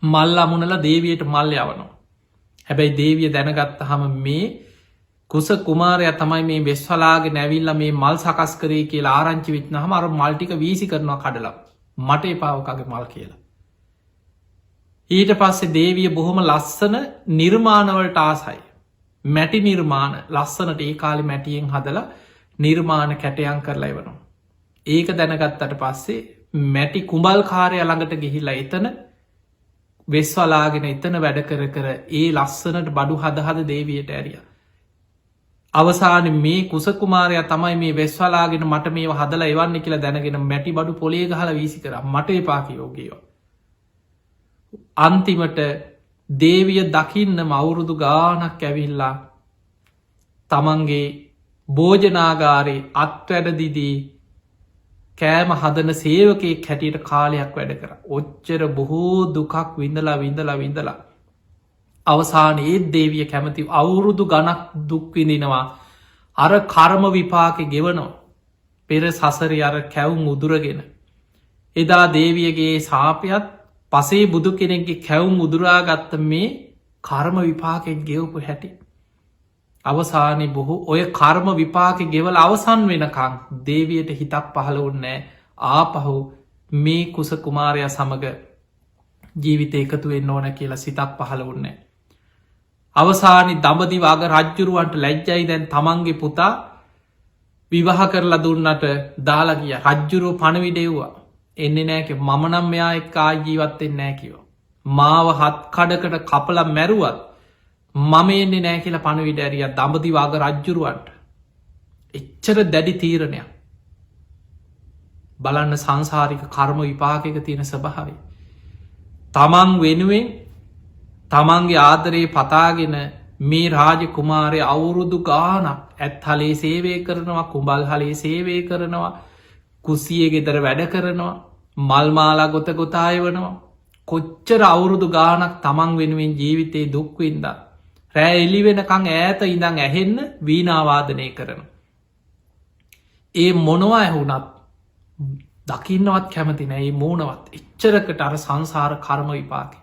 මල් අමුණල දේවියට මල් යවනවා. හැබැයි දේවිය දැනගත්ත හම මේ කුස කුමාරය තමයි මේ වෙස්වලාගේ නැවිල්ල මේ මල් සකස් කරේ කියලා ආරංචි විත්න හම අර මල්ටික වීසි කරනවා කඩලා මට එපාවකගේ මල් කියලා. ඊට පස්සේ දේවිය බොහොම ලස්සන නිර්මාණවලට ආසයි. මැටි නිර්මාණ ලස්සනට ඒ කාලි මැටියෙන් හදලා නිර්මාණ කැටයන් කරලා එවනවා. ඒක දැනගත්තට පස්සේ මැටි කුඹල් කාරය ළඟට ගිහිල්ලා එතන වෙස්වලාගෙන එතන වැඩ කර කර ඒ ලස්සනට බඩු හදහද දේවියට ඇරිය. අවසාන මේ කුසකුමාරය තමයි මේ වෙස්වලාගෙන මට මේ හදලා එවන්න කියලා දැනගෙන මැටි බඩු පොලේ ගහල වීසි කර මට එපාකියෝගේෝ. අන්තිමට දේවිය දකින්න මවුරුදු ගානක් ඇවිල්ලා තමන්ගේ භෝජනාගාරේ අත්වැඩදිදී කෑම හදන සේවකයෙක් හැටියට කාලයක් වැඩ කර. ඔච්චර බොහෝ දුකක් විඳලා අවසාන ඒත් දේවිය කැමති අවුරුදු ගණක් දුක්විඳිනවා. අර කර්ම විපාක ගෙවනෝ පෙර සසරි අර කැවුම් උදුරගෙන. එදා දේවියගේ සාපයත් පසේ බුදු කෙනෙක්ගේ කැවුම් උදුරාගත්ත මේ කර්ම විපාකෙක් ගෙවපු හැටි. අවසානය බොහෝ ඔය කර්ම විපාක ගෙවල අවසන් වෙනකං දේවියට හිතක් පහළ උන්නෑ ආපහු මේ කුස කුමාරය සමඟ ජීවිත එකතු වෙන්න ඕන කියලා සිතක් පහළ උන්නේ. අවසානි දඹදි වග රජ්ජුරුවන්ට ලැජ්ජයි දැන් තමන්ගේ පුතා විවාහ කරලා දුන්නට දාලගිය රජ්ජුරුව පණවිඩෙව්වා. එන්නේ නෑක මමනම් මෙයා එක් ආජීවත්තෙන් නෑකිවෝ. මාව හත් කඩකට කපල මැරුවත් මම එන්නේ නෑ කියලා පණවිඩ ඇරිය දඹදි වග රජ්ජුරුවන්ට. එච්චර දැඩි තීරණයක් බලන්න සංසාරික කර්ම විපාකක තියෙන ස්වභාවේ. තමන් වෙනුවෙන් තමන්ගේ ආදරයේ පතාගෙන මේ රාජ කුමාරය අවුරුදු ගානක් ඇත් හලේ සේවය කරනවා කුඹල් හලේ සේවය කරනවා කුසිය ගෙදර වැඩ කරනවා මල්මාලා ගොත ගොතාය වනවා කොච්චර අවුරුදු ගානක් තමන් වෙනුවෙන් ජීවිතයේ දුක්වින්ද රෑ එලි වෙනකං ඈත ඉඳං ඇහෙන්න වීනාවාදනය කරන. ඒ මොනවා ඇහුනත් දකින්නවත් කැමති නෑ මූුණවත් එච්චරකට අර සංසාර කර්ම විපාකි.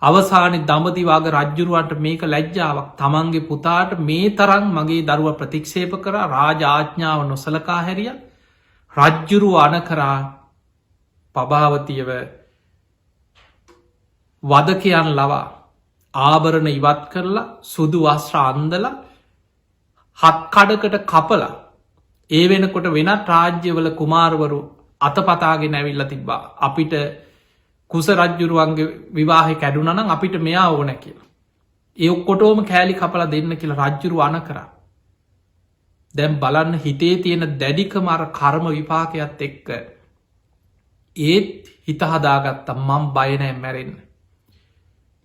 අවසානි දඹදි වග රජ්ජුරුවන්ට මේක ලැජ්ජාවක් තමන්ගේ පුතාට මේ තරන් මගේ දරුව ප්‍රතික්ෂේප කර රාජාඥාව නොසලකා හැරිය රජ්ජුරුව අන කරා පභාවතියව වදකයන් ලවා ආභරණ ඉවත් කරලා සුදු වස්්‍ර අන්දල හත් කඩකට කපලා ඒ වෙනකොට වෙනත් රාජ්‍යවල කුමාරවරු අතපතාගෙන ඇවිල්ල තිබ්බා අපිට කුස රජ්ජුරුවන්ගේ විවාහ කැඩුනනම් අපිට මෙයා ඕන කියලා. ඒ ඔක්කොටෝම කෑලි කපල දෙන්න කියලා රජ්ජුරු අන කරා. දැම් බලන්න හිතේ තියෙන දැඩිකම අර කර්ම විපාකයක් එක්ක ඒත් හිතහදාගත්ත මං බයනෑ මැරෙන්න.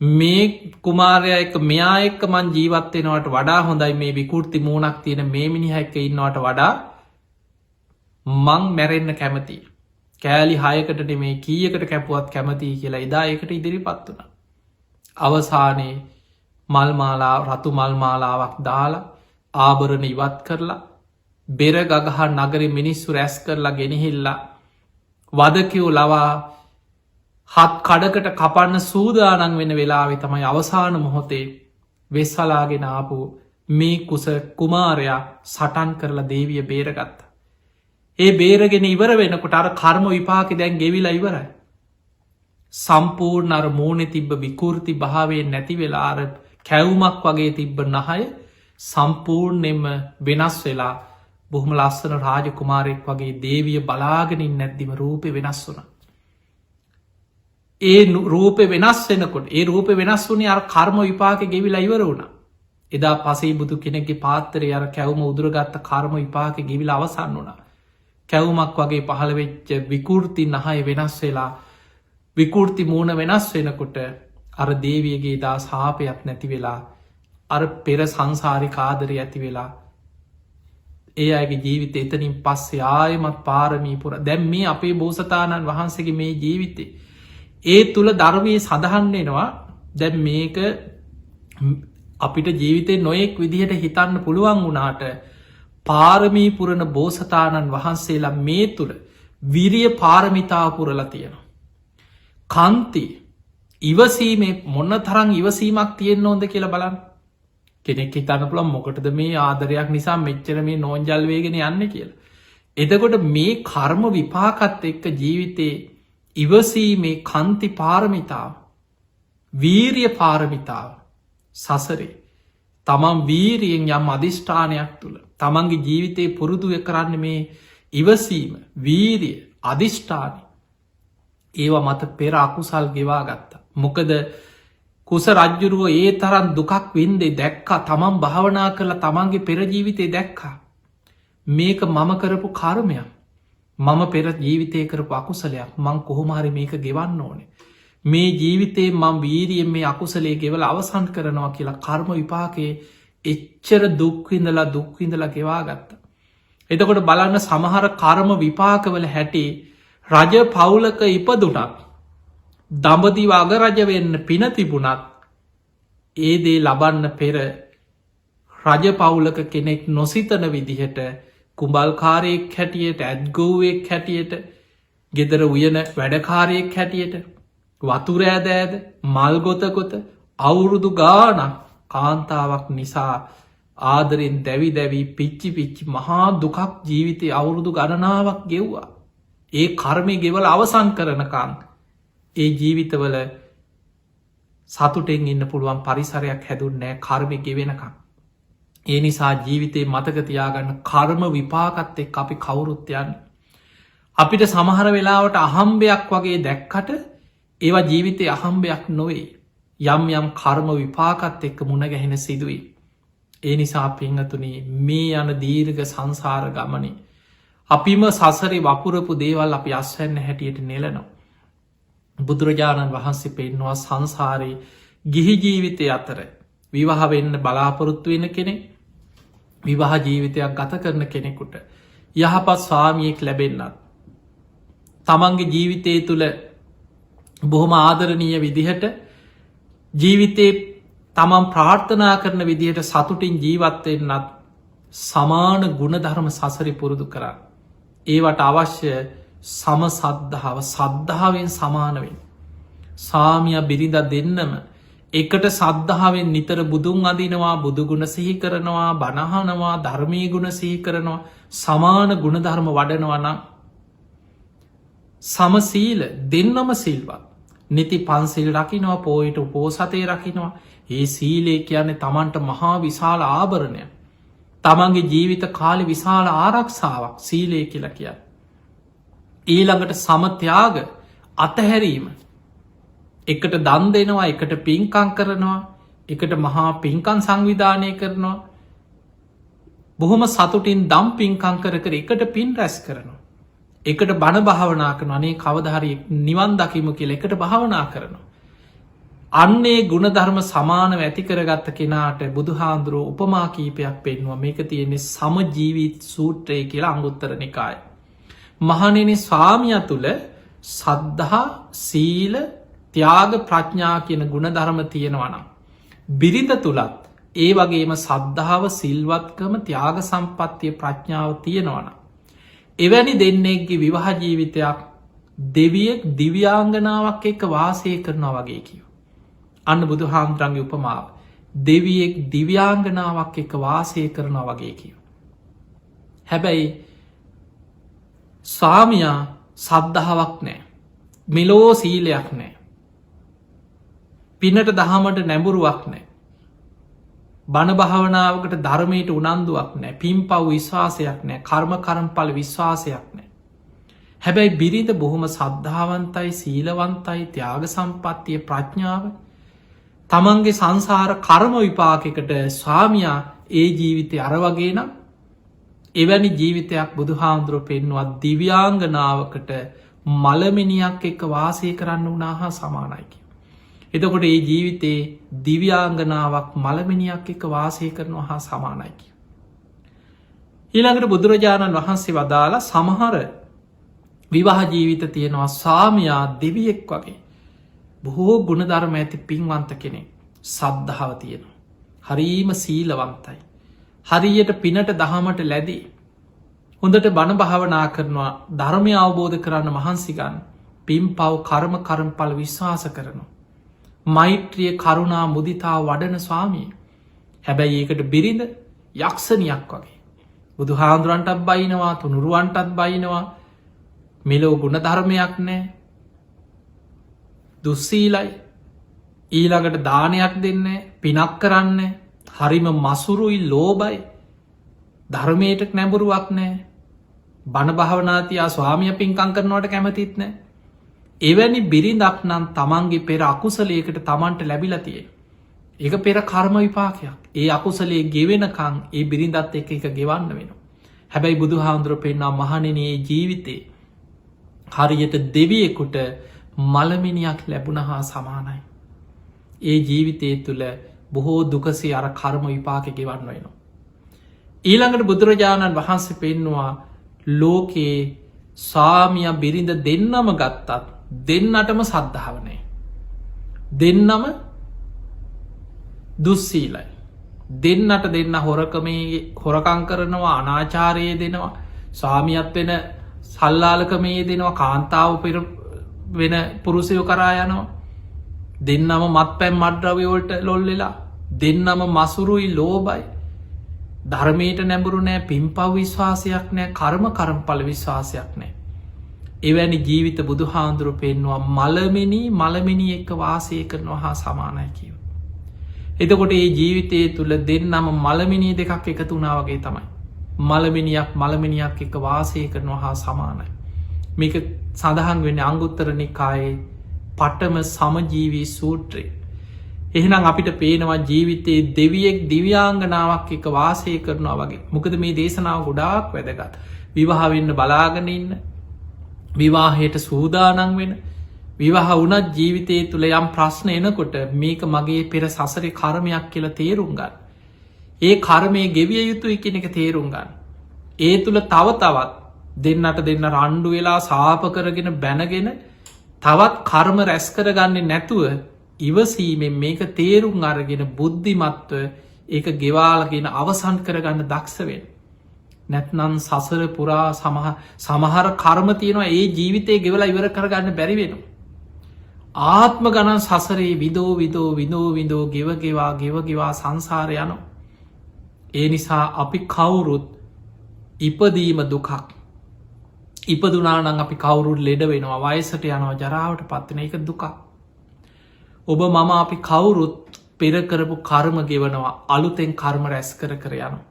මේ කුමාරය එක මෙයා එක්ක මං ජීවත්වෙනවට වඩා හොඳයි මේ විකෘති මූුණක් තියෙන මේ මිනිහැක්ක ඉන්නවට වඩා මං මැරෙන්න කැමති. කෑලි හයකට මේ කීයකට කැපුවත් කැමතියි කියලා එදා එකට ඉදිරි පත් වන. අවසානයේ මල්මාලා රතු මල්මාලාවක් දාලා ආභරණ ඉවත් කරලා බෙර ගගහ නගර මිනිස්සු රැස් කරලා ගෙනහිල්ලා වදකව් ලවා හත් කඩකට කපන්න සූදානන් වෙන වෙලාවෙ තමයි අවසාන මොහොතේ වෙස්වලාගෙන ආපු මේ කුස කුමාරයා සටන් කරලා දේවිය බේරගත්ත. ඒ බේරගෙන ඉවර වෙනකොට අර කර්ම විපාක දැන් ගෙවිලා ඉවරයි. සම්පූර්ණ අර මූුණෙ තිබ්බ විකෘති භාවයෙන් නැති වෙලාර කැවුමක් වගේ තිබ්බ නහය සම්පූර්ණයෙන්ම වෙනස් වෙලා බොහොම ලස්සන රාජ කුමාරයෙක් වගේ දේවිය බලාගෙනින් නැද්දිම රූපය වෙනස් වුන. ඒ රූප වෙනස් වෙනකොට ඒ රූප වෙනස් වුනේ අර කර්ම විපාක ගෙවිලා ඉවර වුණ. එදා පසේ බුදු කෙනෙක්ගේ පාත්තරය අර කැවුම උදුරගත්ත කර්ම විපාක ගෙවිල අවසන්න වුණ. කැවුමක් වගේ පහළවෙච්ච විකෘති නහය වෙනස් වෙලා විකෘති මූුණ වෙනස් වෙනකොට අර දේවියගේ දා සාපයක් නැති වෙලා අර පෙර සංසාරි කාදරය ඇති වෙලා ඒ අයගේ ජීවිත එතනින් පස්සේ ආයමත් පාරමී පුර දැම් මේ අපේ බෝසතාණන් වහන්සේගේ මේ ජීවිතේ ඒ තුළ ධර්මය සඳහන්නෙනවා දැම් මේක අපිට ජීවිතය නොයෙක් විදිහට හිතන්න පුළුවන් වුණාට පාරමී පුරණ බෝසතාණන් වහන්සේලා මේ තුළ විරිය පාරමිතා පුරලා තියෙනවා. කන්ති ඉවසීමේ මොන්න තරං ඉවසීමක් තියෙන් ඕොද කියලා බලන්න කෙනෙක් හිතන්න පුළන් මොකටද මේ ආදරයක් නිසා මෙච්චර මේ නෝන්ජල්වේගෙන යන්න කියලා. එතකොට මේ කර්ම විපාකත් එක්ක ජීවිතේ ඉවසීමේ කන්ති පාරමිතාව වීරිය පාරමිතාව සසරේ තමන් වීරියෙන් යම් අධිෂ්ඨානයක් තුළ තමන්ගේ ජීවිතයේ පුරුදුව කරන්න මේ ඉවසීම වීරිය අධිෂ්ඨානය ඒවා මත පෙර අකුසල් ගෙවා ගත්තා. මොකද කුස රජ්ජුරුව ඒ තරන් දුකක් වින්දේ දැක්කා තමන් භාවනා කරලා තමන්ගේ පෙරජීවිතය දැක්කා. මේක මම කරපු කර්මයක් මම පෙර ජීවිතය කරපු අකුසලයක් මං කොහොමහරි මේක ගෙවන්න ඕනේ. මේ ජීවිතේ මං වීරියෙන් මේ අකුසලේ ගෙවල අවසන් කරනවා කියලා කර්ම විපාකයේ එච්චර දුක්විඳලා දුක්විඳලා ගෙවා ගත්ත. එතකොට බලන්න සමහර කර්ම විපාකවල හැටි රජ පවුලක ඉපදුනත් දඹදිව අගරජ වෙන්න පින තිබුණත් ඒ දේ ලබන්න පෙර රජ පවුලක කෙනෙක් නොසිතන විදිහට කුඹල්කාරයෙක් හැටියට ඇත්ගෝවෙක් හැටියට ගෙදර උයන වැඩකාරයෙක් හැටියට වතුරෑදෑද මල්ගොතකොත අවුරුදු ගානක් කාන්තාවක් නිසා ආදරෙන් දැවි දැවී පිච්චි පිච්චි මහා දුකක් ජීවිතය අවුරුදු ගණනාවක් ගෙව්වා. ඒ කර්මය ගෙවල අවසන් කරනකං ඒ ජීවිතවල සතුටෙන් ඉන්න පුළුවන් පරිසරයක් හැදුන්නෑ කර්මය ගෙවෙනකම්. ඒ නිසා ජීවිතේ මතකතියාගන්න කර්ම විපාකත් එක් අපි කවුරුත්යන් අපිට සමහර වෙලාවට අහම්බයක් වගේ දැක්කට ඒවා ජීවිතය අහම්බයක් නොවේ යම් යම් කර්ම විපාකත් එක්ක මුණගැහෙන සිදුවී. ඒ නිසා පිංහතුනේ මේ යන දීර්ග සංසාර ගමනේ අපිම සසරි වපුරපු දේවල් අපි අස්වැන්න හැටියට නෙලනවා. බුදුරජාණන් වහන්සේ පෙන්වා සංසාරයේ ගිහි ජීවිතය අතර විවාහ වෙන්න බලාපොරොත්තු වෙන කෙනෙක් විවාහ ජීවිතයක් ගත කරන කෙනෙකුට යහපත් ස්වාමියෙක් ලැබෙන්න්නත් තමන්ගේ ජීවිතය තුළ බොහොම ආදරණීය විදිහට ජීවිතේ තමන් ප්‍රාර්ථනා කරන විදිහට සතුටින් ජීවත්වෙන්නත් සමාන ගුණධර්ම සසරි පුරුදු කරා. ඒවට අවශ්‍ය සම සද්ධාව සද්ධාවෙන් සමානවෙන්. සාමිය බිරිඳ දෙන්නම එකට සද්ධාවෙන් නිතර බුදුන් අදිනවා බුදුගුණ සිහි කරනවා බණහනවා ධර්මී ගුණ සිහි කරනවා සමාන ගුණධර්ම වඩනවනම් සමසීල දෙන්නම සිල්වත් නිති පන්සිල් රකිනවා පෝයට උපෝසතය රකිනවා ඒ සීලේ කියන්නේ තමන්ට මහා විශාල ආභරණය තමන්ගේ ජීවිත කාලි විශාල ආරක්ෂාවක් සීලේ කියල කිය. ඊළඟට සමත්‍යයාග අතහැරීම එකට දන් දෙනවා එකට පින්කං කරනවා එකට මහා පින්කන් සංවිධානය කරනවා බොහොම සතුටින් දම් පින්කං කර එකට පින් රැස් කරනවා. එකට බණ භාවනා කරන අනේ කවදහරි නිවන් දකිම කියල එකට භාවනා කරනවා. අන්නේ ගුණධර්ම සමානව ඇති කරගත්ත කෙනාට බුදුහාන්දුරුව උපමා කීපයක් පෙන්වා මේක තියෙන්නේ සමජීවිත් සූත්‍රය කියලා අංගුත්තරනිකාය. මහනෙන ස්වාමිය තුළ සද්ධහා සීල ත්‍යාග ප්‍රඥා කියන ගුණධර්ම තියෙනවනම්. බිරිඳ තුළත් ඒ වගේම සද්ධාව සිල්වත්කම ත්‍යාග සම්පත්තිය ප්‍රඥාව තියෙනවනම්. එවැනි දෙන්නෙක්ගේ විවාහ ජීවිතයක් දෙවියෙක් දිව්‍යාංගනාවක් එක්ක වාසය කරනවා වගේ කියව. අන්න බුදු හාමුදුරන්ගේ උපමාව දෙවියෙක් දිව්‍යාංගනාවක් එක වාසය කරනවා වගේ කියව. හැබැයි ස්වාමියා සද්ධාවක් නෑ මෙලෝ සීලයක් නෑ පිනට දහමට නැඹුරුවක් නෑ. බණ භාවනාවකට ධර්මයට උනන්දුවක් නෑ. පින් පව් විශ්වාසයක් නෑ. කර්ම කරම්පල විශ්වාසයක් නෑ. හැබැයි බිරිඳ බොහොම සද්ධාවන්තයි, සීලවන්තයි, ත්‍යාග සම්පත්තිය, ප්‍රඥාව, තමන්ගේ සංසාර කර්ම විපාකකට ස්වාමියා ඒ ජීවිතය අර වගේ නම් එවැනි ජීවිතයක් බුදු හාමුදුරුව පෙන්නුවත් දිව්‍යාංගනාවකට මළමිනියක් එක්ක වාසය කරන්න වනා හා සමානයිකි. එතකොට ඒ ජීවිතේ දිව්‍යාංගනාවක් මළමිනියක් එක්ක වාසය කරනවා හා සමානයිකි. ඊළඟට බුදුරජාණන් වහන්සේ වදාලා සමහර විවාහ ජීවිත තියෙනවා ස්වාමියා දෙවියෙක් වගේ බොහෝ ගුණධර්ම ඇති පින්වන්ත කෙනෙ සද්ධාව තියෙනවා. හරීම සීලවන්තයි. හරියට පිනට දහමට ලැදී. හොඳට බණ භාවනා කරනවා, ධර්මය අවබෝධ කරන්න මහන්සිගන්න, පින් පව් කර්ම කරම්පල විශ්වාස කරනවා. මෛත්‍රිය කරුණා මුදිතා වඩන ස්වාමිය. හැබැයි ඒකට බිරිඳ යක්ෂණයක් වගේ. බුදු හාමුදුරන්ටත් බයිනවා, තුනුරුවන්ටත් බයිනවා, මෙලෝ ගුණ ධර්මයක් නෑ, දුස්සීලයි, ඊළඟට දානයක් දෙන්න, පිනක් කරන්න, හරිම මසුරුයි, ලෝබයි, ධර්මයට නැඹුරුවක් නෑ, බණ භාවනාතියා ස්වාමිය පින්කං කරනවට කැමතිත් නෑ. එවැනි බිරිඳක් නම් තමන්ගේ පෙර අකුසලයකට තමන්ට ලැබිලතිය. ඒක පෙර කර්ම විපාකයක්. ඒ අකුසලේ ගෙවෙනකං ඒ බිරිඳත් එක ගෙවන්න වෙන. හැබැයි බුදු හාමුදුරුව පෙන්නා මහණනේ ජීවිතේ හරියට දෙවියෙකුට මළමිනියක් ලැබුණ හා සමානයි. ඒ ජීවිතය තුළ බොහෝ දුකසේ අර කර්ම විපාක ගෙවන්න වෙනවා. ඊළඟට බුදුරජාණන් වහන්සේ පෙන්නවා ලෝකයේ ස්වාමිය බිරිඳ දෙන්නම ගත්තත් දෙන්නටම සද්ධාවනය. දෙන්නම දුස්සීලයි. දෙන්නට දෙන්න හොරකමේ හොරකං කරනවා, අනාචාරයේ දෙනවා, ස්වාමියත් වෙන සල්ලාලකමේ දෙනවා, කාන්තාව පෙර වෙන පුරුසයෝ කරා යනවා. දෙන්නම මත් පැම් මඩ්‍රවයෝල්ට ලොල්ලෙලා, දෙන්නම මසුරුයි, ලෝබයි, ධර්මයට නැඹුරු නෑ, පින්පව් විශ්වාසයක් නෑ, කර්ම කරම්පල විශ්වාසයක් නෑ. එවැනි ජීවිත බුදු හාමුදුරුව පෙන්වා මළමිනි එක්ක වාසය කරනවා හා සමානයි කියව. එතකොට ඒ ජීවිතය තුළ දෙන්නම මළමිනී දෙකක් එකතු වුණාවගේ තමයි. මළමිනියක් එක වාසය කරනවා හා සමානයි. මේක සඳහන් වෙන අංගුත්තර නිකායේ පටම සමජීවී සූත්‍රය. එහෙනම් අපිට පේනවා ජීවිතයේ දෙවියෙක් දිව්‍යාංගනාවක් එක වාසය කරනවා වගේ. මොකද මේ දේශනාව ගොඩාක් වැදගත්. විවාහ වෙන්න බලාගෙන ඉන්න, විවාහයට සූදානන් වෙන, විවාහ වුණත් ජීවිතය තුළ යම් ප්‍රශ්න එනකොට මේක මගේ පෙර සසරේ කර්මයක් කියලා තේරුම් ගන්න. ඒ කර්මය ගෙවිය යුතු එකන එක තේරුම් ගන්න. ඒ තුළ තව තවත් දෙන්නට දෙන්න රණ්ඩු වෙලා සාප කරගෙන බැනගෙන තවත් කර්ම රැස් කරගන්නේ නැතුව ඉවසීමෙන් මේක තේරුම් අරගෙන බුද්ධිමත්ව ඒක ගෙවාලගෙන අවසන් කරගන්න දක්ෂවෙන්. නැත්නම් සසර පුරා සමහර කර්ම තියෙනවා ඒ ජීවිතය ගෙවලා ඉවර කරගන්න බැරිවෙන. ආත්ම ගණන් සසරේ විදෝ ගෙවගෙවා සංසාර යනවා. ඒ නිසා අපි කවුරුත් ඉපදීම දුකක්. ඉපදුනානං අපි කවුරුත් ලෙඩ වෙනවා, වයසට යනවා, ජරාවට පත්වන එක දුකක්. ඔබ මම අපි කවුරුත් පෙරකරපු කර්ම ගෙවනවා, අලුතෙන් කර්ම රැස් කර යනවා.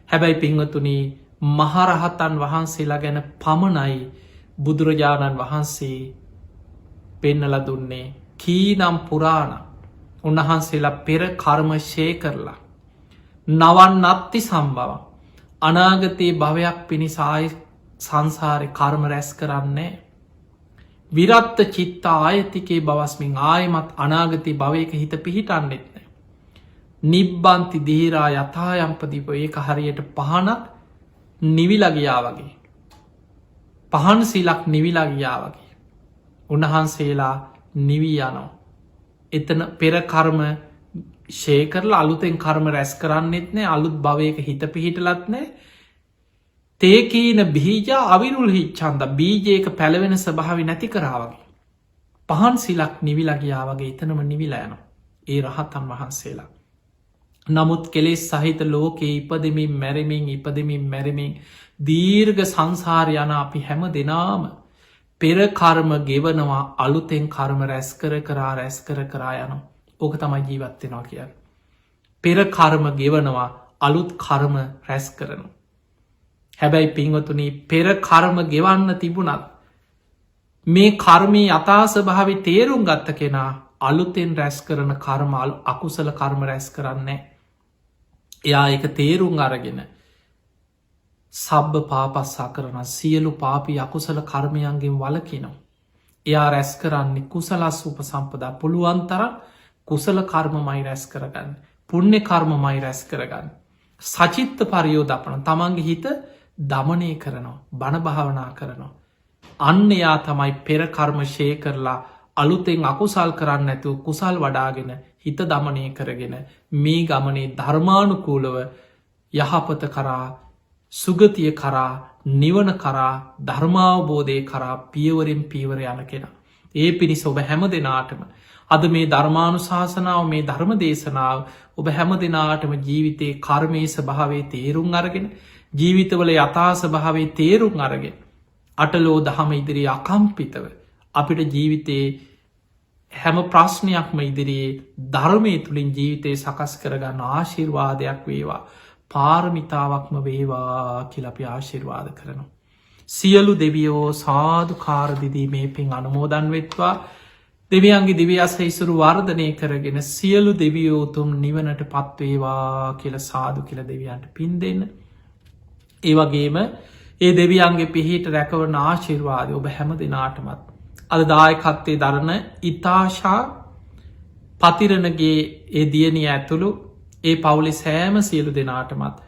හැබැයි පින්වතුනි, මහරහතන් වහන්සේලා ගැන පමණයි බුදුරජාණන් වහන්සේ පෙන්නල දුන්නේ කීනම් පුරාණ උන්වහන්සේලා පෙර කර්මශය කරලා නවන් අත්ති සම්බව අනාගතයේ භවයක් පිණිසාය සංසාරය කර්ම රැස් කරන්නේ. විරත්ත චිත්ත ආයතිකේ බවස්මින් ආයමත් අනාගතය භවයක හිත පිහිටන්නෙත්න. නිබ්බන්ති දීරා යථායම්පදිප ඒක හරියට පහනක් නිවිලගියා වගේ. පහන් සිලක් නිවිලගියා වගේ. උන්වහන්සේලා නිවී යනෝ. එතන පෙරකර්ම ශේකරලා අලුතෙන් කර්ම රැස් කරන්නෙත් නෑ, අලුත් භවයක හිත පිහිටලත් නෑ. තේකීන බීජා අවිරුල් හිච්චන්ද බීජයක පැළවෙන ස්වභාවි නැති කරාවගේ. පහන් සිලක් නිවිලගියාවගේ එතනම නිවිලයනවා. ඒ රහතන් වහන්සේලා. නමුත් කෙලෙස් සහිත ලෝකයේ ඉපදමින් මැරමින් දීර්ඝ සංසාරයන අපි හැම දෙනාම පෙර කර්ම ගෙවනවා අලුතෙන් කර්ම රැස් කර කරා යන ඕක තමයි ජීවත්වෙනවා කියන්න. පෙර කර්ම ගෙවනවා අලුත් කර්ම රැස් කරනු. හැබැයි පින්වතුනි පෙර කර්ම ගෙවන්න තිබුණත් මේ කර්මී අතාස භාවි තේරුම් ගත්ත කෙනා අලුතෙන් රැස් කරන කර්මල් අකුසල කර්ම රැස් කරන්නේ. එයා එක තේරුම් අරගෙන සබ්බ පාපස්සා කරන සියලු පාපී අකුසල කර්මයන්ගෙන් වලකිනවා. එයා රැස් කරන්නේ කුසලස් උප සම්පදා පුළුවන්තර කුසල කර්මමයි රැස් කරගන්න. පුුණ්‍ය කර්මමයි රැස් කරගන්න. සචිත්ත පරියෝධපන තමන්ගේ හිත දමනය කරනවා බණ භාවනා කරනවා. අන්න එයා තමයි පෙර කර්මශය කරලා අලුතෙන් අකුසල් කරන්න ඇතුව කුසල් වඩාගෙන හිත දමනය කරගෙන මේ ගමනේ ධර්මානුකූලව යහපත කරා සුගතිය කරා නිවන කරා ධර්මාවබෝධය කරා පියවරෙන් පීවර යන කෙන. ඒ පිණිස ඔබ හැම දෙනාටම අද මේ ධර්මානු ශාසනාව මේ ධර්ම දේශනාව ඔබ හැම දෙනාටම ජීවිතයේ කර්මයේ ස්භාවේ තේරුම් අරගෙන ජීවිතවල යථා ස්භාවේ තේරුම් අරගෙන අටලෝ දහම ඉදිරි අකම්පිතව අපිට ජීවිතයේ හැම ප්‍රශ්නයක්ම ඉදිරියේ ධර්මය තුළින් ජීවිතය සකස් කරගන්න ආශිර්වාදයක් වේවා පාරමිතාවක්ම වේවා කියලපි ආශිර්වාද කරනවා. සියලු දෙවියෝ සාධු කාරදිදී මේ පින් අනුමෝදන් වෙත්වා දෙවියන්ගේ දිවියස ඉසුරු වර්ධනය කරගෙන සියලු දෙවියෝතුම් නිවනට පත්වේවා කියල සාදු කියල දෙවියන්ට පින් දෙන්න. ඒවගේම ඒ දෙවියන්ගේ පිහිට රැකවන ආශිර්වාද ඔබ හැම දෙනාටමත්. අද දායකත්තේ දරන ඉතාශා පතිරණගේ ඒ දියණිය ඇතුළු ඒ පවුලි සෑම සියලු දෙනාටමත්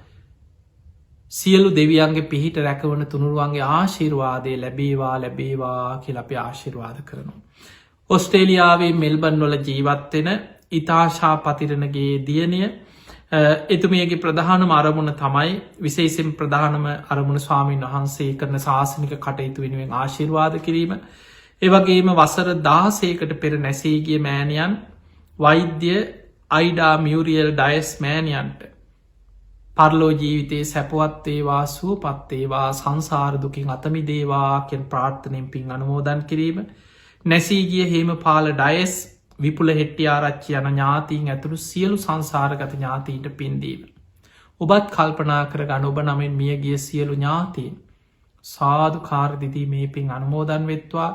සියලු දෙවියන්ගේ පිහිට රැකවන තුනුරුවන්ගේ ආශිර්වාදය ලැබේවා කියල අපි ආශිර්වාද කරනවා. ඔස්ට්‍රේලියාවේ මෙල්බන් වල ජීවත්වෙන ඉතාශා පතිරණගේ දියණිය එතුමියගේ ප්‍රධානම අරමුණ තමයි විශේෂෙන් ප්‍රධානම අරමුණ ස්වාමීන් වහන්සේ කරන ශාසනික කටයුතු වෙනුවෙන් ආශිර්වාද කිරීම. ඒවගේම වසර දාසයකට පෙර නැසේගිය මෑණියන් වෛද්‍ය අයිඩා මියරියල් ඩයස් මෑණියන්ට පරලෝ ජීවිතයේ සැපවත්තේවා සුවපත්තේවා සංසාරදුකින් අතමිදේවා කියෙන් ප්‍රාර්ථනයෙන් පින් අනුමෝදන් කිරීම. නැසීගිය හෙම පාල ඩයස් විපුල හෙට්ටි ආරච්චි යන ඥාතීන් ඇතුළු සියලු සංසාරගත ඥාතීන්ට පින්දීම. ඔබත් කල්පනා කර ගන ඔබ නමෙන් මිය ගිය සියලු ඥාතීන් සාධු කාරදිදී මේ පින් අනුමෝදන් වෙත්වා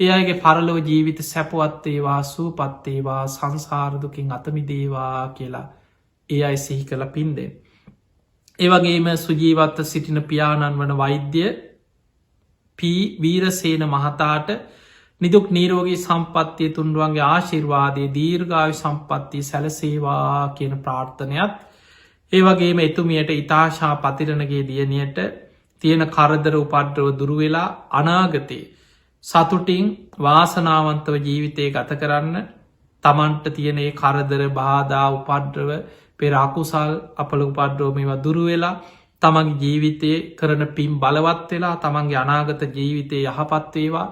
ඒ අයගේ පරලෝ ජීවිත සැපවත්තේවා සූපත්තේවා සංසාරදුකින් අතමිදේවා කියලා ඒ අයි සිහි කළ පින්දෙන්. ඒවගේම සුජීවත්ත සිටින පියාණන් වන වෛද්‍ය වීරසේන මහතාට නිදුක් නීරෝගී සම්පත්තිය තුන්රුවන්ගේ ආශිර්වාදය දීර්ගාවි සම්පත්තිය සැලසේවා කියන ප්‍රාර්ථනයත් ඒවගේම එතුමියට ඉතාශා පතිරණගේ දියණියට තියෙන කරදර උපද්‍රව දුරුවෙලා අනාගතයේ සතුටින් වාසනාවන්තව ජීවිතය ගත කරන්න තමන්ට තියනේ කරදර බාධා උපද්‍රව පෙරාකුසල් අපල උපද්‍රෝමවා දුරුවෙලා තමන්ගේ ජීවිතය කරන පින් බලවත් වෙලා තමන්ගේ අනාගත ජීවිතය යහපත්වේවා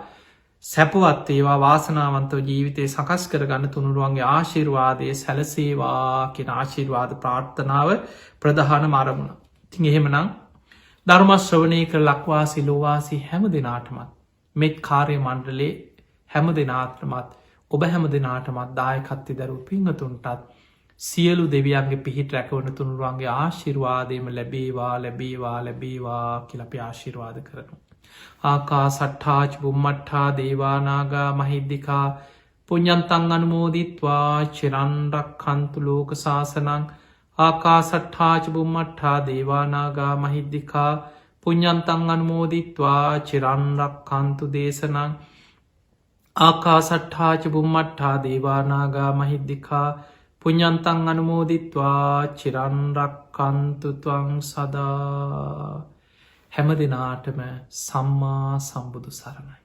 සැපවත්තේවා වාසනාවන්තව ජීවිතය සකස් කරගන්න තුනුරුවන්ගේ ආශිර්වාදය සැලසේවා කෙන ආශිර්වාද ප්‍රාර්ථනාව ප්‍රධාන මරමුණ. තින් එහෙමනම් ධර්මශ්‍රවනය කර ලක්වාසි ලෝවාසි හැම දෙනාටමත් මෙත් කාරය මණ්ඩලේ හැම දෙනාත්‍රමත් ඔබ හැම දෙනාටමත් දායකත්ති දරු පිංහතුන්ටත් සියලු දෙවියන්ගේ පිහිට රැකවන තුනුරුවන්ගේ ආශිර්වාදයම ලැබේවා කියලපි ආශිර්වාද කරනු. ආකා සට්ඨාච බුම්මට්ඨා දේවානාගා මහිද්දිකා පුඤ්ඤන්තං අනුමෝදිත්වා චිරන්රක් කන්තු ලෝක සාසනං ආකා සට්ඨාච බුම්මට්ඨා දේවානාගා මහිද්දිකා පුඤ්ඤන්තං අනුමෝදිත්වා චිරන්රක් කන්තු දේශනං ආකා සට්ඨාච බුම්මට්ඨා දේවානාගා මහිද්දිකා පුඤ්ඤන්තං අනුමෝදිත්වා චිරන්රක් කන්තු ත්වං සදා. හැම දෙනාටම සම්මා සම්බුදු සරණයි.